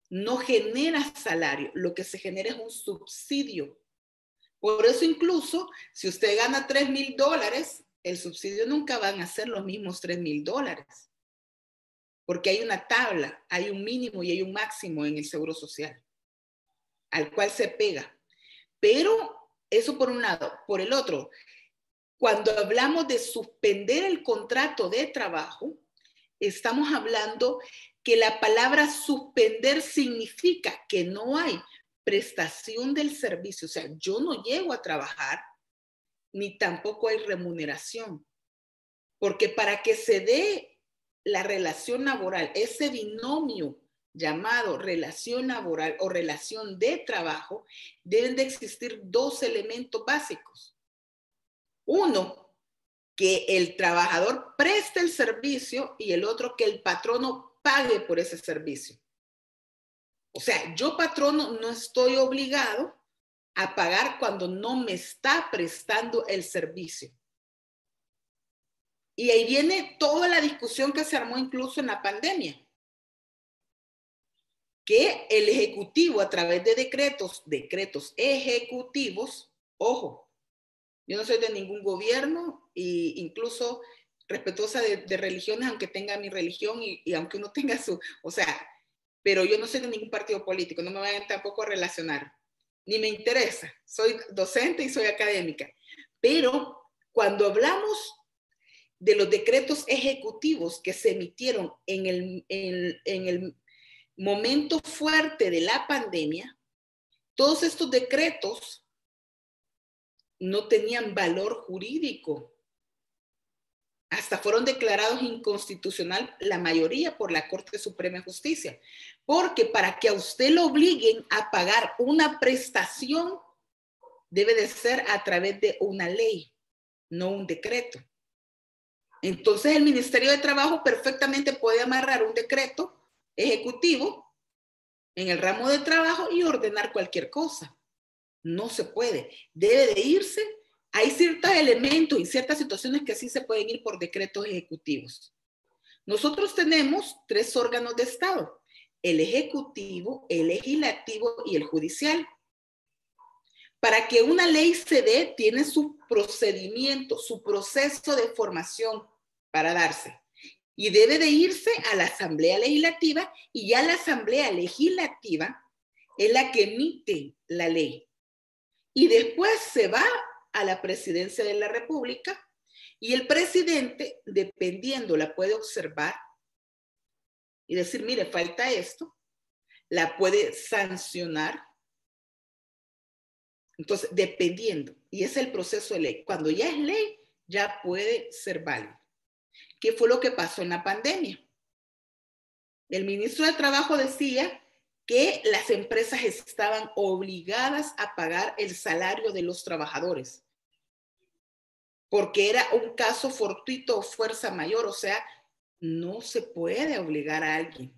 no genera salario, lo que se genera es un subsidio. Por eso incluso, si usted gana $3,000, el subsidio nunca van a ser los mismos $3,000. Porque hay una tabla, hay un mínimo y hay un máximo en el Seguro Social, al cual se pega. Pero eso por un lado. Por el otro, cuando hablamos de suspender el contrato de trabajo, estamos hablando que la palabra suspender significa que no hay prestación del servicio. O sea, yo no llego a trabajar, ni tampoco hay remuneración. Porque para que se dé la relación laboral, ese binomio llamado relación laboral o relación de trabajo, deben de existir 2 elementos básicos. Uno, que el trabajador preste el servicio y el otro, que el patrono pague por ese servicio. O sea, yo patrono no estoy obligado a pagar cuando no me está prestando el servicio. Y ahí viene toda la discusión que se armó incluso en la pandemia. Que el Ejecutivo a través de decretos ejecutivos, ojo, yo no soy de ningún gobierno e incluso respetuosa de religiones, aunque tenga mi religión y aunque uno tenga su, o sea, pero yo no soy de ningún partido político, no me vayan tampoco a relacionar, ni me interesa, soy docente y soy académica. Pero cuando hablamos de los decretos ejecutivos que se emitieron en el momento fuerte de la pandemia, todos estos decretos no tenían valor jurídico. Hasta fueron declarados inconstitucional la mayoría por la Corte Suprema de Justicia. Porque para que a usted lo obliguen a pagar una prestación, debe de ser a través de una ley, no un decreto. Entonces el Ministerio de Trabajo perfectamente puede amarrar un decreto ejecutivo en el ramo de trabajo y ordenar cualquier cosa. No se puede. Debe de irse. Hay ciertos elementos y ciertas situaciones que sí se pueden ir por decretos ejecutivos. Nosotros tenemos 3 órganos de Estado: el ejecutivo, el legislativo y el judicial. Para que una ley se dé, tiene su procedimiento, su proceso de formación para darse. Y debe de irse a la Asamblea Legislativa, y ya la Asamblea Legislativa es la que emite la ley. Y después se va a la Presidencia de la República, y el presidente, dependiendo, la puede observar y decir, mire, falta esto, la puede sancionar. Entonces, dependiendo, y es el proceso de ley. Cuando ya es ley, ya puede ser válido. ¿Qué fue lo que pasó en la pandemia? El ministro de Trabajo decía que las empresas estaban obligadas a pagar el salario de los trabajadores, porque era un caso fortuito o fuerza mayor, o sea, no se puede obligar a alguien.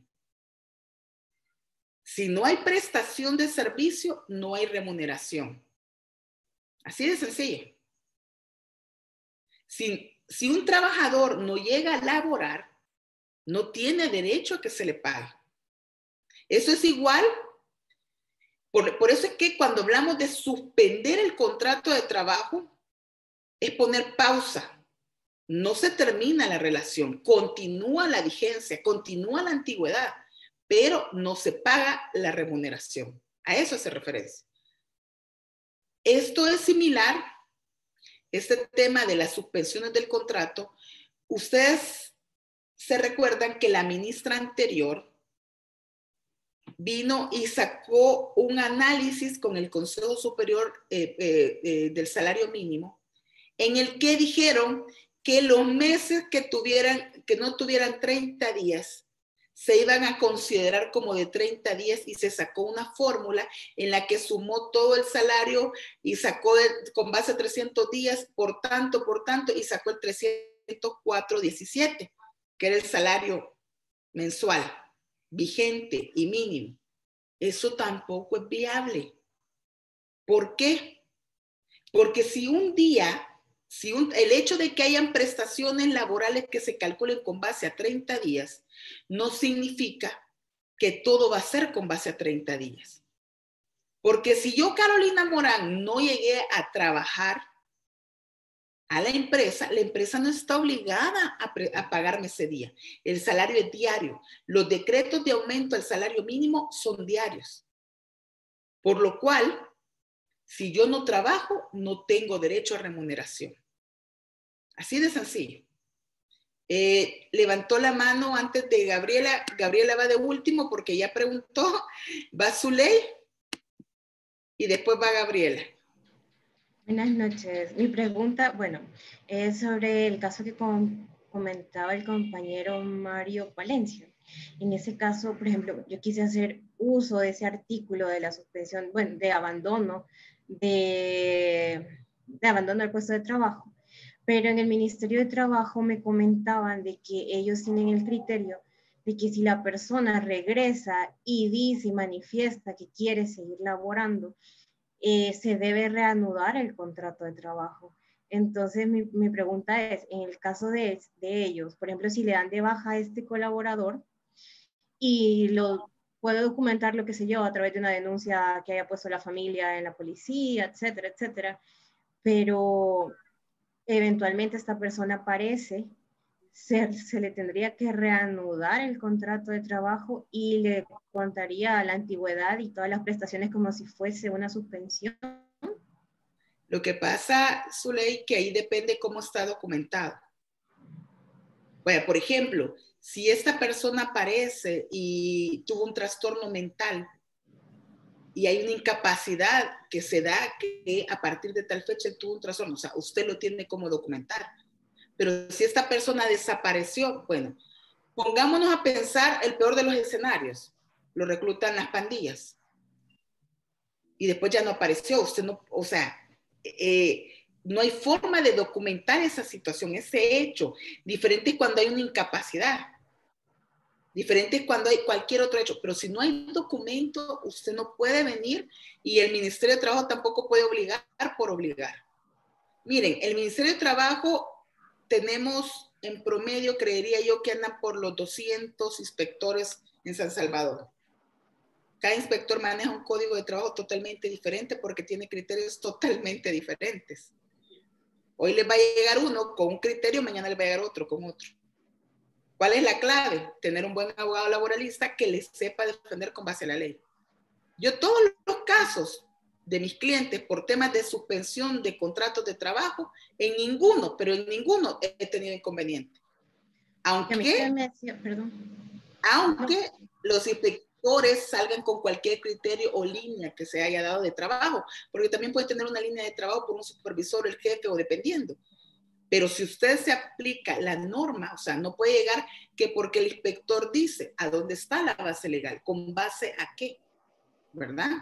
Si no hay prestación de servicio, no hay remuneración. Así de sencillo. Si un trabajador no llega a laborar, no tiene derecho a que se le pague. Eso es igual. Por eso es que cuando hablamos de suspender el contrato de trabajo, es poner pausa. No se termina la relación, continúa la vigencia, continúa la antigüedad, pero no se paga la remuneración. A eso hace referencia. Esto es similar, este tema de las suspensiones del contrato. Ustedes se recuerdan que la ministra anterior vino y sacó un análisis con el Consejo Superior del Salario Mínimo, en el que dijeron que los meses que no tuvieran 30 días se iban a considerar como de 30 días, y se sacó una fórmula en la que sumó todo el salario y sacó con base a 300 días, por tanto, y sacó el 304.17, que era el salario mensual, vigente y mínimo. Eso tampoco es viable. ¿Por qué? Porque el hecho de que hayan prestaciones laborales que se calculen con base a 30 días, no significa que todo va a ser con base a 30 días. Porque si yo, Carolina Morán, no llegué a trabajar a la empresa no está obligada a pagarme ese día. El salario es diario. Los decretos de aumento al salario mínimo son diarios. Por lo cual, si yo no trabajo, no tengo derecho a remuneración. Así de sencillo. Levantó la mano antes de Gabriela. Gabriela va de último porque ya preguntó. Va Zuley y después va Gabriela. Buenas noches. Mi pregunta, bueno, es sobre el caso que comentaba el compañero Mario Palencia. En ese caso, por ejemplo, yo quise hacer uso de ese artículo de la suspensión, bueno, de abandono del puesto de trabajo, pero en el Ministerio de Trabajo me comentaban de que ellos tienen el criterio de que si la persona regresa y dice y manifiesta que quiere seguir laborando, se debe reanudar el contrato de trabajo. Entonces, mi pregunta es, en el caso de ellos, por ejemplo, si le dan de baja a este colaborador y lo puede documentar, lo que sé yo, a través de una denuncia que haya puesto la familia en la policía, etcétera, etcétera, pero eventualmente esta persona aparece, se le tendría que reanudar el contrato de trabajo y le contaría la antigüedad y todas las prestaciones como si fuese una suspensión. Lo que pasa, Zuley, que ahí depende cómo está documentado. Bueno, por ejemplo, si esta persona aparece y tuvo un trastorno mental y hay una incapacidad que se da que a partir de tal fecha tuvo un trastorno, o sea, usted lo tiene como documentar. Pero si esta persona desapareció, bueno, pongámonos a pensar el peor de los escenarios. Lo reclutan las pandillas. Y después ya no apareció. Usted no, o sea, no hay forma de documentar esa situación, ese hecho. Diferente es cuando hay una incapacidad. Diferente es cuando hay cualquier otro hecho. Pero si no hay documento, usted no puede venir y el Ministerio de Trabajo tampoco puede obligar por obligar. Miren, el Ministerio de Trabajo tenemos en promedio, creería yo, que andan por los 200 inspectores en San Salvador. Cada inspector maneja un código de trabajo totalmente diferente porque tiene criterios totalmente diferentes. Hoy les va a llegar uno con un criterio, mañana les va a llegar otro con otro. ¿Cuál es la clave? Tener un buen abogado laboralista que les sepa defender con base a la ley. Yo todos los casos de mis clientes por temas de suspensión de contratos de trabajo, en ninguno he tenido inconveniente. Aunque los inspectores salgan con cualquier criterio o línea que se haya dado de trabajo, porque también puede tener una línea de trabajo por un supervisor, el jefe o dependiendo. Pero si usted se aplica la norma, o sea, no puede llegar que porque el inspector dice a dónde está la base legal, con base a qué, ¿verdad?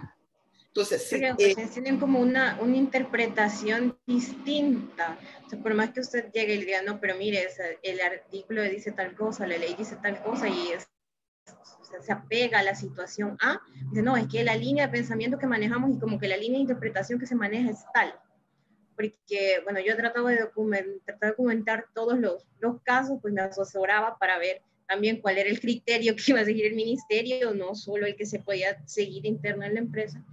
Entonces, Pero ustedes tienen como una interpretación distinta. O sea, por más que usted llegue y le diga, no, pero mire, el artículo dice tal cosa, la ley dice tal cosa, y o sea, se apega a la situación A, dice, no, es que la línea de pensamiento que manejamos y como que la línea de interpretación que se maneja es tal. Porque, bueno, yo he tratado de documentar todos los casos, pues me asesoraba para ver también cuál era el criterio que iba a seguir el ministerio, no solo el que se podía seguir interno en la empresa,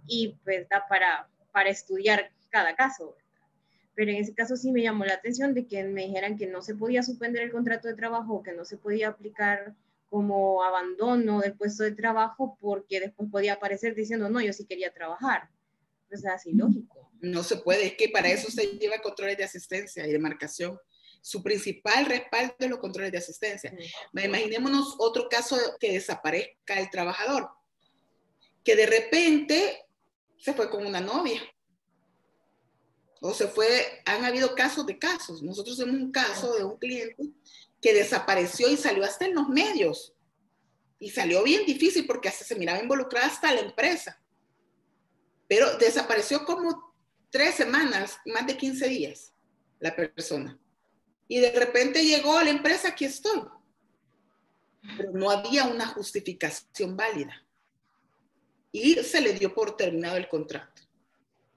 y pues da para estudiar cada caso. Pero en ese caso sí me llamó la atención de que me dijeran que no se podía suspender el contrato de trabajo, que no se podía aplicar como abandono del puesto de trabajo, porque después podía aparecer diciendo, no, yo sí quería trabajar. O sea, así lógico. No se puede, es que para eso se lleva controles de asistencia y de marcación. Su principal respaldo es los controles de asistencia. Imaginémonos otro caso que desaparezca el trabajador, que de repente se fue con una novia. O se fue, han habido casos de casos. Nosotros tenemos un caso de un cliente que desapareció y salió hasta en los medios. Y salió bien difícil porque hasta se miraba involucrada hasta la empresa. Pero desapareció como 3 semanas, más de 15 días, la persona. Y de repente llegó a la empresa, aquí estoy. Pero no había una justificación válida. Y se le dio por terminado el contrato.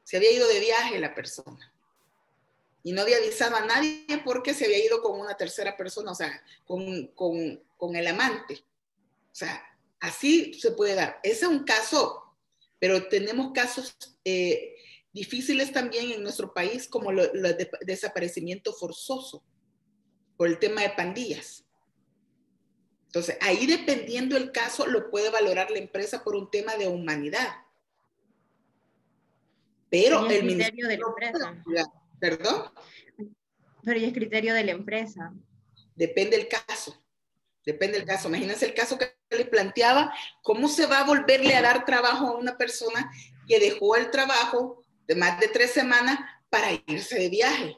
Se había ido de viaje la persona. Y no había avisado a nadie porque se había ido con una tercera persona, o sea, con el amante. O sea, así se puede dar. Ese es un caso, pero tenemos casos difíciles también en nuestro país, como el desaparecimiento forzoso, por el tema de pandillas. Entonces, ahí dependiendo del caso, lo puede valorar la empresa por un tema de humanidad. Pero el criterio de la empresa. ¿Perdón? Pero ya es criterio de la empresa. Depende del caso. Depende del caso. Imagínense el caso que le planteaba, ¿cómo se va a volverle a dar trabajo a una persona que dejó el trabajo de más de 3 semanas para irse de viaje?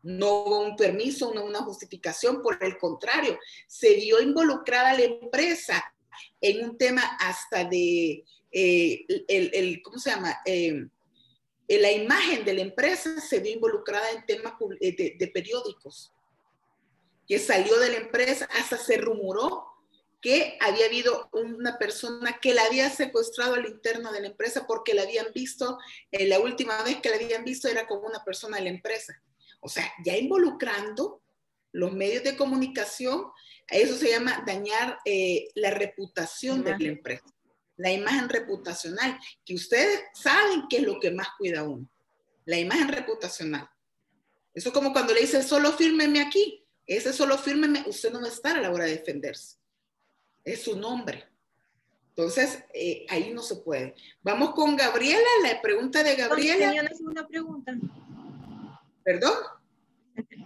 No hubo un permiso, no una justificación, por el contrario, se vio involucrada la empresa en un tema hasta de, ¿cómo se llama? La imagen de la empresa se vio involucrada en temas de periódicos, que salió de la empresa, hasta se rumoró que había habido una persona que la había secuestrado al interno de la empresa porque la habían visto, la última vez que la habían visto era con una persona de la empresa. O sea, ya involucrando los medios de comunicación, eso se llama dañar la reputación de la empresa, la imagen reputacional, que ustedes saben que es lo que más cuida uno, la imagen reputacional. Eso es como cuando le dicen, solo fírmeme aquí. Ese solo fírmeme, usted no va a estar a la hora de defenderse. Es su nombre. Entonces, ahí no se puede. Vamos con Gabriela, la pregunta de Gabriela. Tenía una segunda pregunta. ¿Perdón?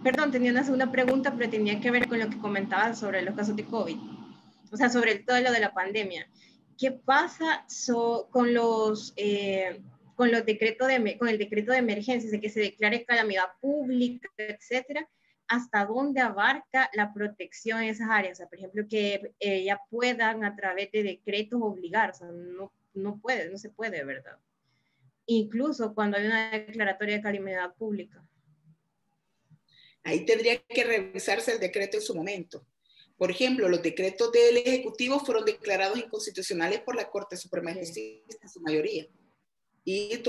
Perdón, tenía una segunda pregunta, pero tenía que ver con lo que comentaban sobre los casos de COVID. O sea, sobre todo lo de la pandemia. ¿Qué pasa con el decreto de emergencia, de que se declare calamidad pública, etcétera? ¿Hasta dónde abarca la protección en esas áreas? O sea, por ejemplo, que ya puedan a través de decretos obligar, o sea, no se puede, ¿verdad? Incluso cuando hay una declaratoria de calamidad pública. Ahí tendría que revisarse el decreto en su momento. Por ejemplo, los decretos del Ejecutivo fueron declarados inconstitucionales por la Corte Suprema de Justicia en su mayoría. Y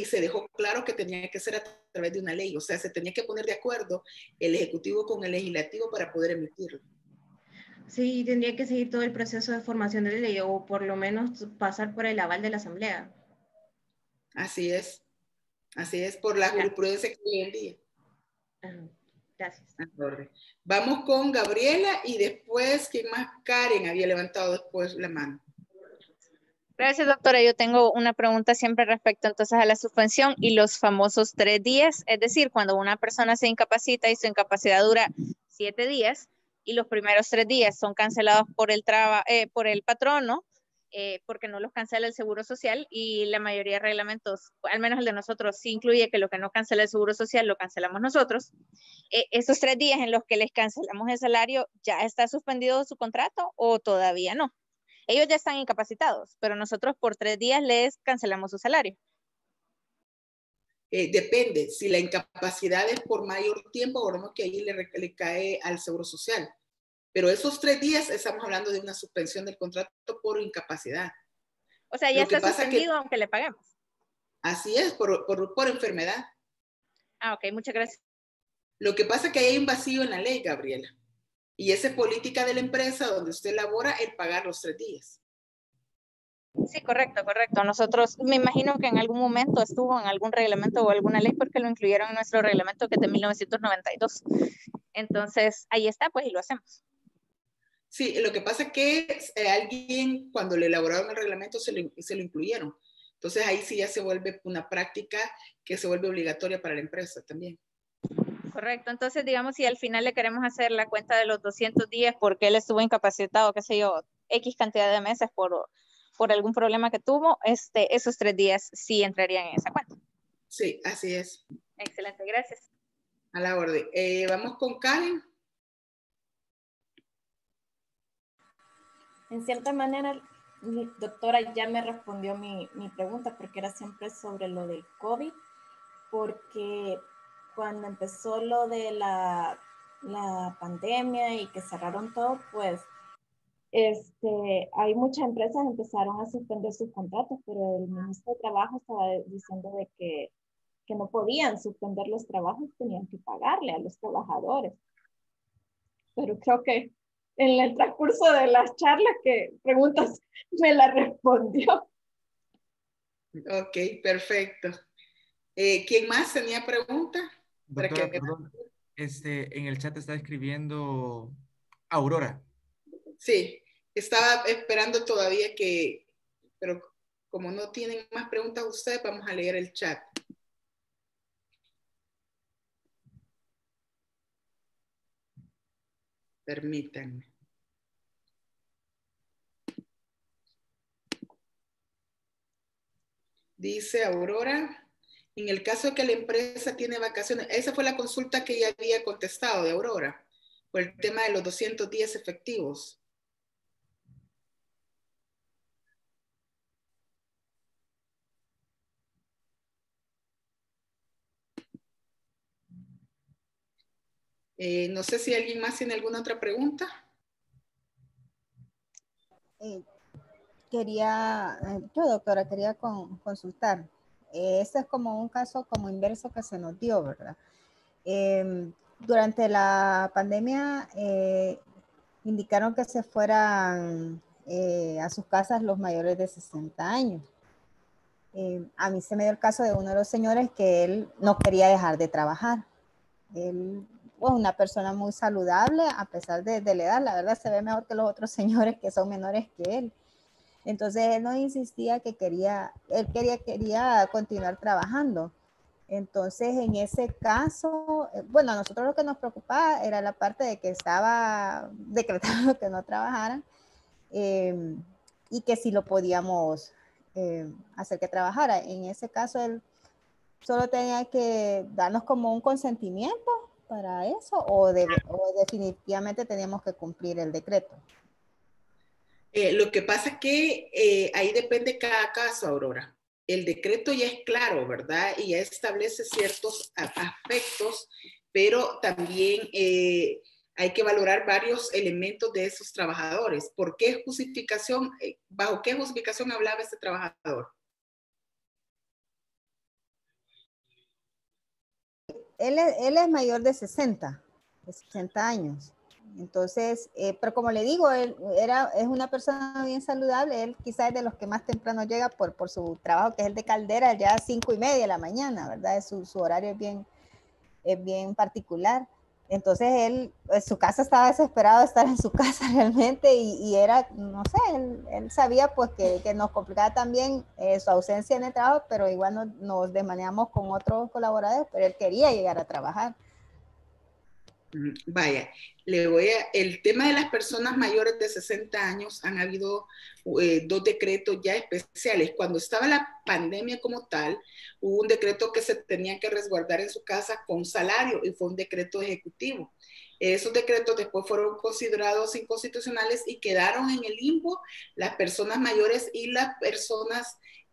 se dejó claro que tenía que ser a través de una ley. O sea, se tenía que poner de acuerdo el Ejecutivo con el Legislativo para poder emitirlo. Sí, tendría que seguir todo el proceso de formación de ley o por lo menos pasar por el aval de la Asamblea. Así es por la jurisprudencia que hoy en día. Gracias. Vamos con Gabriela y después, ¿quién más? Karen había levantado después la mano. Gracias, doctora. Yo tengo una pregunta siempre respecto entonces a la suspensión y los famosos 3 días. Es decir, cuando una persona se incapacita y su incapacidad dura 7 días y los primeros 3 días son cancelados por el patrono, porque no los cancela el Seguro Social, y la mayoría de reglamentos, al menos el de nosotros, sí incluye que lo que no cancela el Seguro Social lo cancelamos nosotros. ¿Esos 3 días en los que les cancelamos el salario, ya está suspendido su contrato o todavía no? Ellos ya están incapacitados, pero nosotros por 3 días les cancelamos su salario. Depende, si la incapacidad es por mayor tiempo, veremos que ahí le cae al Seguro Social. Pero esos 3 días estamos hablando de una suspensión del contrato por incapacidad. O sea, ya está suspendido aunque le paguemos. Así es, por enfermedad. Ah, ok, muchas gracias. Lo que pasa es que hay un vacío en la ley, Gabriela. Y esa es política de la empresa donde usted labora el pagar los 3 días. Sí, correcto. Nosotros, me imagino que en algún momento estuvo en algún reglamento o alguna ley porque lo incluyeron en nuestro reglamento que es de 1992. Entonces, ahí está, pues, y lo hacemos. Sí, lo que pasa es que alguien, cuando le elaboraron el reglamento, se lo incluyeron. Entonces, ahí sí ya se vuelve una práctica que se vuelve obligatoria para la empresa también. Correcto. Entonces, digamos, si al final le queremos hacer la cuenta de los 200 días porque él estuvo incapacitado, qué sé yo, X cantidad de meses por algún problema que tuvo, esos 3 días sí entrarían en esa cuenta. Sí, así es. Excelente, gracias. A la orden. Vamos con Karen. En cierta manera, doctora ya me respondió mi pregunta porque era siempre sobre lo del COVID, porque cuando empezó lo de la pandemia y que cerraron todo, pues hay muchas empresas que empezaron a suspender sus contratos, pero el ministro de Trabajo estaba diciendo de que no podían suspender los trabajos, tenían que pagarle a los trabajadores. Pero creo que en el transcurso de las charlas que preguntas me la respondió. Ok, perfecto. ¿Quién más tenía pregunta? Doctora, perdón, en el chat está escribiendo Aurora. Sí, estaba esperando todavía pero como no tienen más preguntas ustedes, vamos a leer el chat. Permítanme. Dice Aurora, en el caso de que la empresa tiene vacaciones, esa fue la consulta que ya había contestado de Aurora, por el tema de los 210 efectivos. No sé si alguien más tiene alguna otra pregunta. Yo doctora, quería consultar. Este es como un caso como inverso que se nos dio, ¿verdad? Durante la pandemia indicaron que se fueran a sus casas los mayores de 60 años. A mí se me dio el caso de uno de los señores que él no quería dejar de trabajar. Él, pues, una persona muy saludable, a pesar de la edad, la verdad se ve mejor que los otros señores que son menores que él. Entonces él no insistía que quería continuar trabajando. Entonces en ese caso, bueno, a nosotros lo que nos preocupaba era la parte de que estaba decretado que no trabajaran y que sí lo podíamos hacer que trabajara. En ese caso él solo tenía que darnos como un consentimiento para eso o definitivamente teníamos que cumplir el decreto. Lo que pasa es que ahí depende cada caso, Aurora. El decreto ya es claro, ¿verdad? Y ya establece ciertos aspectos, pero también hay que valorar varios elementos de esos trabajadores. ¿Por qué justificación, bajo qué justificación hablaba este trabajador? Él es mayor de 60 años. Entonces, pero como le digo, es una persona bien saludable. Él quizás es de los que más temprano llega por su trabajo, que es el de caldera, ya a 5:30 de la mañana, ¿verdad? Su horario es bien particular. Entonces, él, su casa estaba desesperado de estar en su casa realmente y era, no sé, él sabía pues que nos complicaba también su ausencia en el trabajo, pero igual nos desmaneamos con otros colaboradores, pero él quería llegar a trabajar. Vaya, el tema de las personas mayores de 60 años, han habido 2 decretos ya especiales. Cuando estaba la pandemia como tal, hubo un decreto que se tenía que resguardar en su casa con salario y fue un decreto ejecutivo. Esos decretos después fueron considerados inconstitucionales y quedaron en el limbo las personas mayores y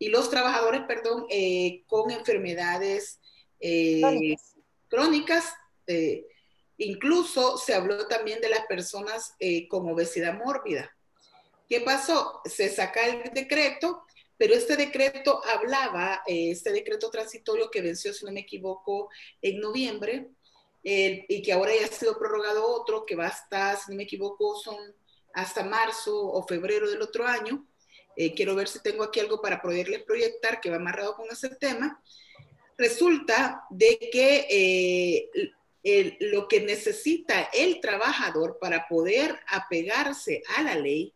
los trabajadores, perdón, con enfermedades crónicas. Incluso se habló también de las personas con obesidad mórbida. ¿Qué pasó? Se saca el decreto, pero este decreto este decreto transitorio que venció, si no me equivoco, en noviembre, y que ahora ya ha sido prorrogado otro, que va hasta, si no me equivoco, son hasta marzo o febrero del otro año. Quiero ver si tengo aquí algo para poderles proyectar que va amarrado con ese tema. Resulta de que lo que necesita el trabajador para poder apegarse a la ley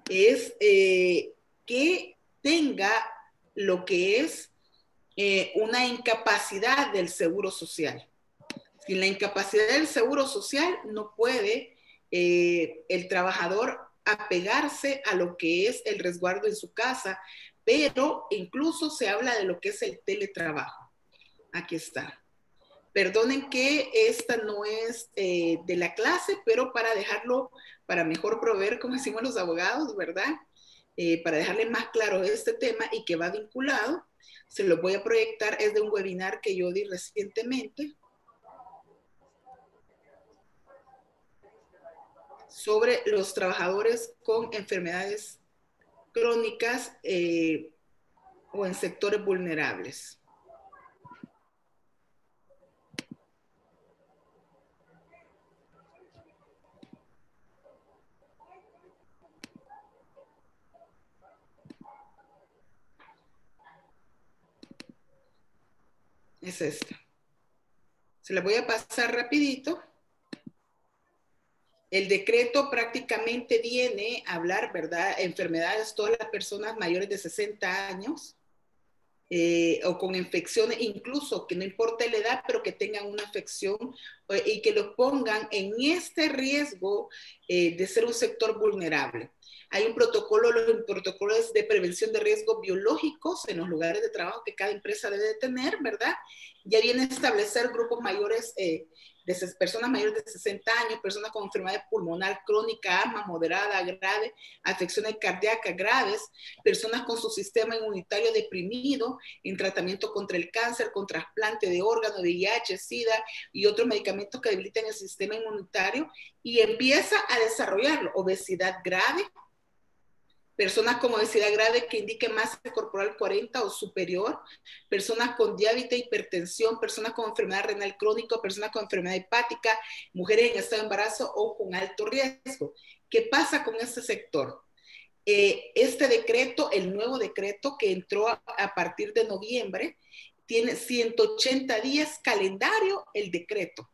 es que tenga lo que es una incapacidad del seguro social. Sin la incapacidad del seguro social no puede el trabajador apegarse a lo que es el resguardo en su casa, pero incluso se habla de lo que es el teletrabajo. Aquí está. Perdonen que esta no es de la clase, pero para dejarlo, para mejor proveer, como decimos los abogados, ¿verdad? Para dejarle más claro este tema y que va vinculado, se lo voy a proyectar, es de un webinar que yo di recientemente sobre los trabajadores con enfermedades crónicas o en sectores vulnerables. Es esta. Se la voy a pasar rapidito. El decreto prácticamente viene a hablar, ¿verdad? Enfermedades, todas las personas mayores de 60 años o con infecciones, incluso que no importa la edad, pero que tengan una afección y que los pongan en este riesgo de ser un sector vulnerable. Hay un protocolo, los protocolos de prevención de riesgos biológicos en los lugares de trabajo que cada empresa debe de tener, ¿verdad? Ya viene a establecer grupos mayores, personas mayores de 60 años, personas con enfermedad pulmonar crónica, asma, moderada, grave, afecciones cardíacas graves, personas con su sistema inmunitario deprimido, en tratamiento contra el cáncer, con trasplante de órganos, VIH, SIDA y otros medicamentos que debilitan el sistema inmunitario, y empieza a desarrollarlo. Obesidad grave, personas con obesidad grave que indiquen masa corporal 40 o superior, personas con diabetes, hipertensión, personas con enfermedad renal crónica, personas con enfermedad hepática, mujeres en estado de embarazo o con alto riesgo. ¿Qué pasa con este sector? Este decreto, el nuevo decreto que entró a partir de noviembre, tiene 180 días calendario el decreto.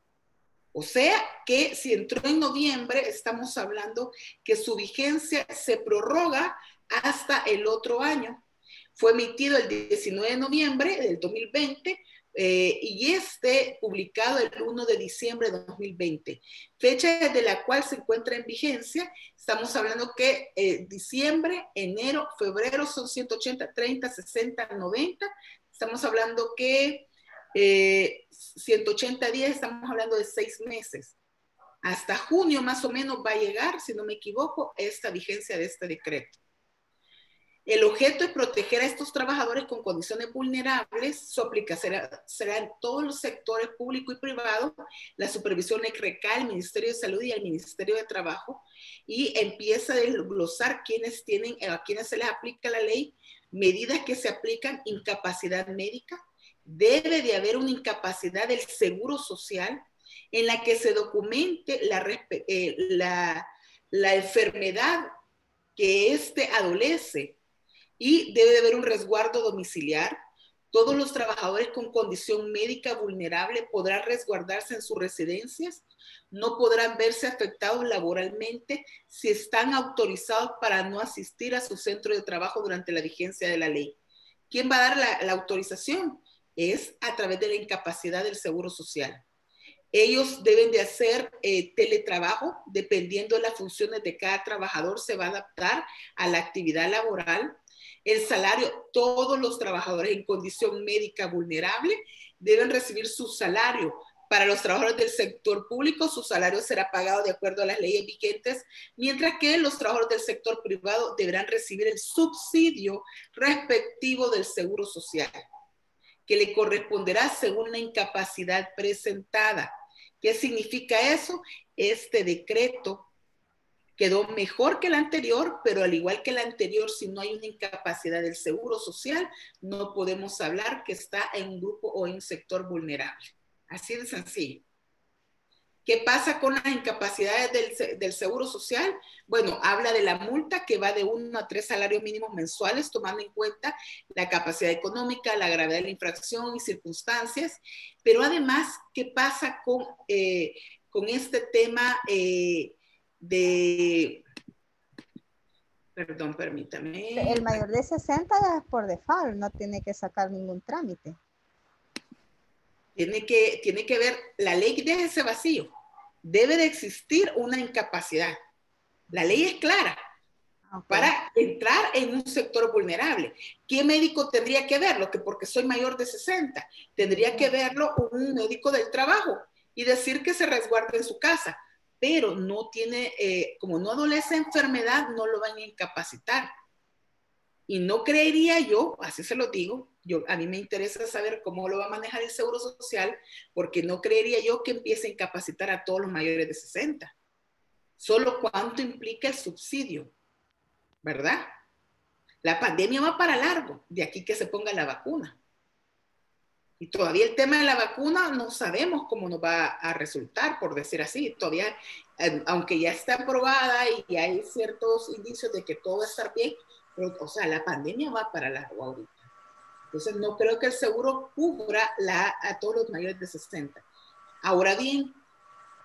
O sea que si entró en noviembre, estamos hablando que su vigencia se prorroga hasta el otro año. Fue emitido el 19 de noviembre del 2020 y publicado el 1 de diciembre de 2020. Fecha desde la cual se encuentra en vigencia. Estamos hablando que diciembre, enero, febrero son 180, 30, 60, 90. Estamos hablando que 180 días, estamos hablando de 6 meses. Hasta junio más o menos va a llegar, si no me equivoco, esta vigencia de este decreto. El objeto es proteger a estos trabajadores con condiciones vulnerables. Su aplicación será en todos los sectores público y privado. La supervisión recae al Ministerio de Salud y al Ministerio de Trabajo, y empieza a desglosar a quienes se les aplica la ley, medidas que se aplican, incapacidad médica. Debe de haber una incapacidad del seguro social en la que se documente la enfermedad que adolece, y debe de haber un resguardo domiciliar. Todos los trabajadores con condición médica vulnerable podrán resguardarse en sus residencias, no podrán verse afectados laboralmente si están autorizados para no asistir a su centro de trabajo durante la vigencia de la ley. ¿Quién va a dar la autorización? Es a través de la incapacidad del seguro social. Ellos deben de hacer teletrabajo, dependiendo de las funciones de cada trabajador, se va a adaptar a la actividad laboral. El salario, todos los trabajadores en condición médica vulnerable deben recibir su salario. Para los trabajadores del sector público, su salario será pagado de acuerdo a las leyes vigentes, mientras que los trabajadores del sector privado deberán recibir el subsidio respectivo del Seguro Social, que le corresponderá según la incapacidad presentada. ¿Qué significa eso? Este decreto quedó mejor que el anterior, pero al igual que el anterior, si no hay una incapacidad del Seguro Social, no podemos hablar que está en un grupo o en un sector vulnerable. Así de sencillo. ¿Qué pasa con las incapacidades del Seguro Social? Bueno, habla de la multa que va de 1 a 3 salarios mínimos mensuales, tomando en cuenta la capacidad económica, la gravedad de la infracción y circunstancias. Pero además, ¿qué pasa con este tema Perdón, permítame. El mayor de 60 ya es por default, no tiene que sacar ningún trámite. Tiene que ver, la ley deja ese vacío. Debe de existir una incapacidad. La ley es clara. Okay. Para entrar en un sector vulnerable. ¿Qué médico tendría que verlo? Que porque soy mayor de 60. Tendría que verlo un médico del trabajo y decir que se resguarde en su casa. Pero no tiene, como no adolece enfermedad, no lo van a incapacitar. Y no creería yo, así se lo digo, a mí me interesa saber cómo lo va a manejar el Seguro Social, porque no creería yo que empiece a incapacitar a todos los mayores de 60. Solo cuánto implica el subsidio, ¿verdad? La pandemia va para largo, de aquí que se ponga la vacuna. Y todavía el tema de la vacuna no sabemos cómo nos va a resultar, por decir así. Todavía, aunque ya está aprobada y hay ciertos indicios de que todo va a estar bien, pero, o sea, la pandemia va para largo ahorita. Entonces, no creo que el seguro cubra a todos los mayores de 60. Ahora bien,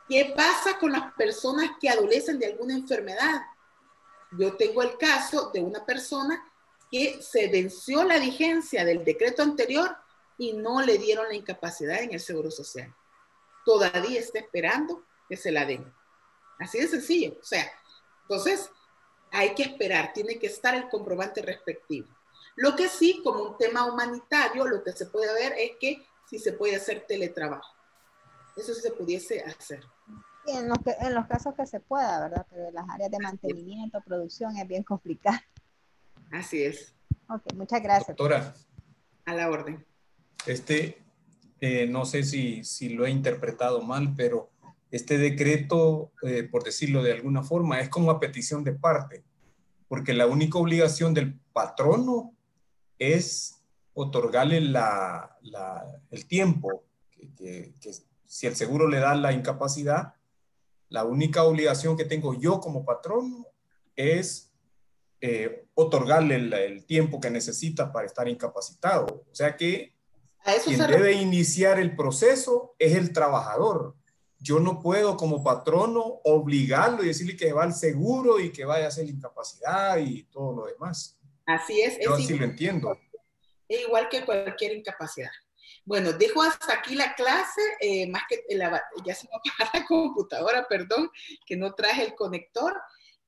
¿qué pasa con las personas que adolecen de alguna enfermedad? Yo tengo el caso de una persona que se venció la vigencia del decreto anterior y no le dieron la incapacidad en el Seguro Social. Todavía está esperando que se la den. Así de sencillo. O sea, entonces hay que esperar, tiene que estar el comprobante respectivo. Lo que sí, como un tema humanitario, lo que se puede ver es que sí se puede hacer teletrabajo. Eso sí se pudiese hacer. Y en los casos que se pueda, ¿verdad? Pero en las áreas de mantenimiento, producción es bien complicado. Así es. Ok, muchas gracias. Doctora. A la orden. No sé si lo he interpretado mal, pero este decreto, por decirlo de alguna forma, es como a petición de parte, porque la única obligación del patrono es otorgarle el tiempo, que si el seguro le da la incapacidad, la única obligación que tengo yo como patrono es otorgarle el tiempo que necesita para estar incapacitado. O sea que quien debe iniciar el proceso es el trabajador. Yo no puedo como patrono obligarlo y decirle que va al seguro y que vaya a hacer la incapacidad y todo lo demás. Así es. Yo así lo entiendo. Es igual que cualquier incapacidad. Bueno, dejo hasta aquí la clase, más que ya se me apagó la computadora, perdón, que no traje el conector.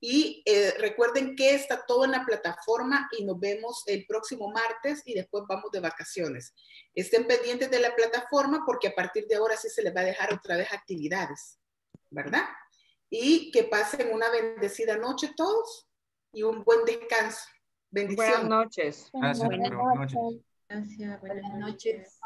Y recuerden que está todo en la plataforma y nos vemos el próximo martes y después vamos de vacaciones. Estén pendientes de la plataforma porque a partir de ahora sí se les va a dejar otra vez actividades, ¿verdad? Y que pasen una bendecida noche todos y un buen descanso. Bendiciones. Buenas noches. Gracias, Buenas buenas noches. Gracias, buenas noches.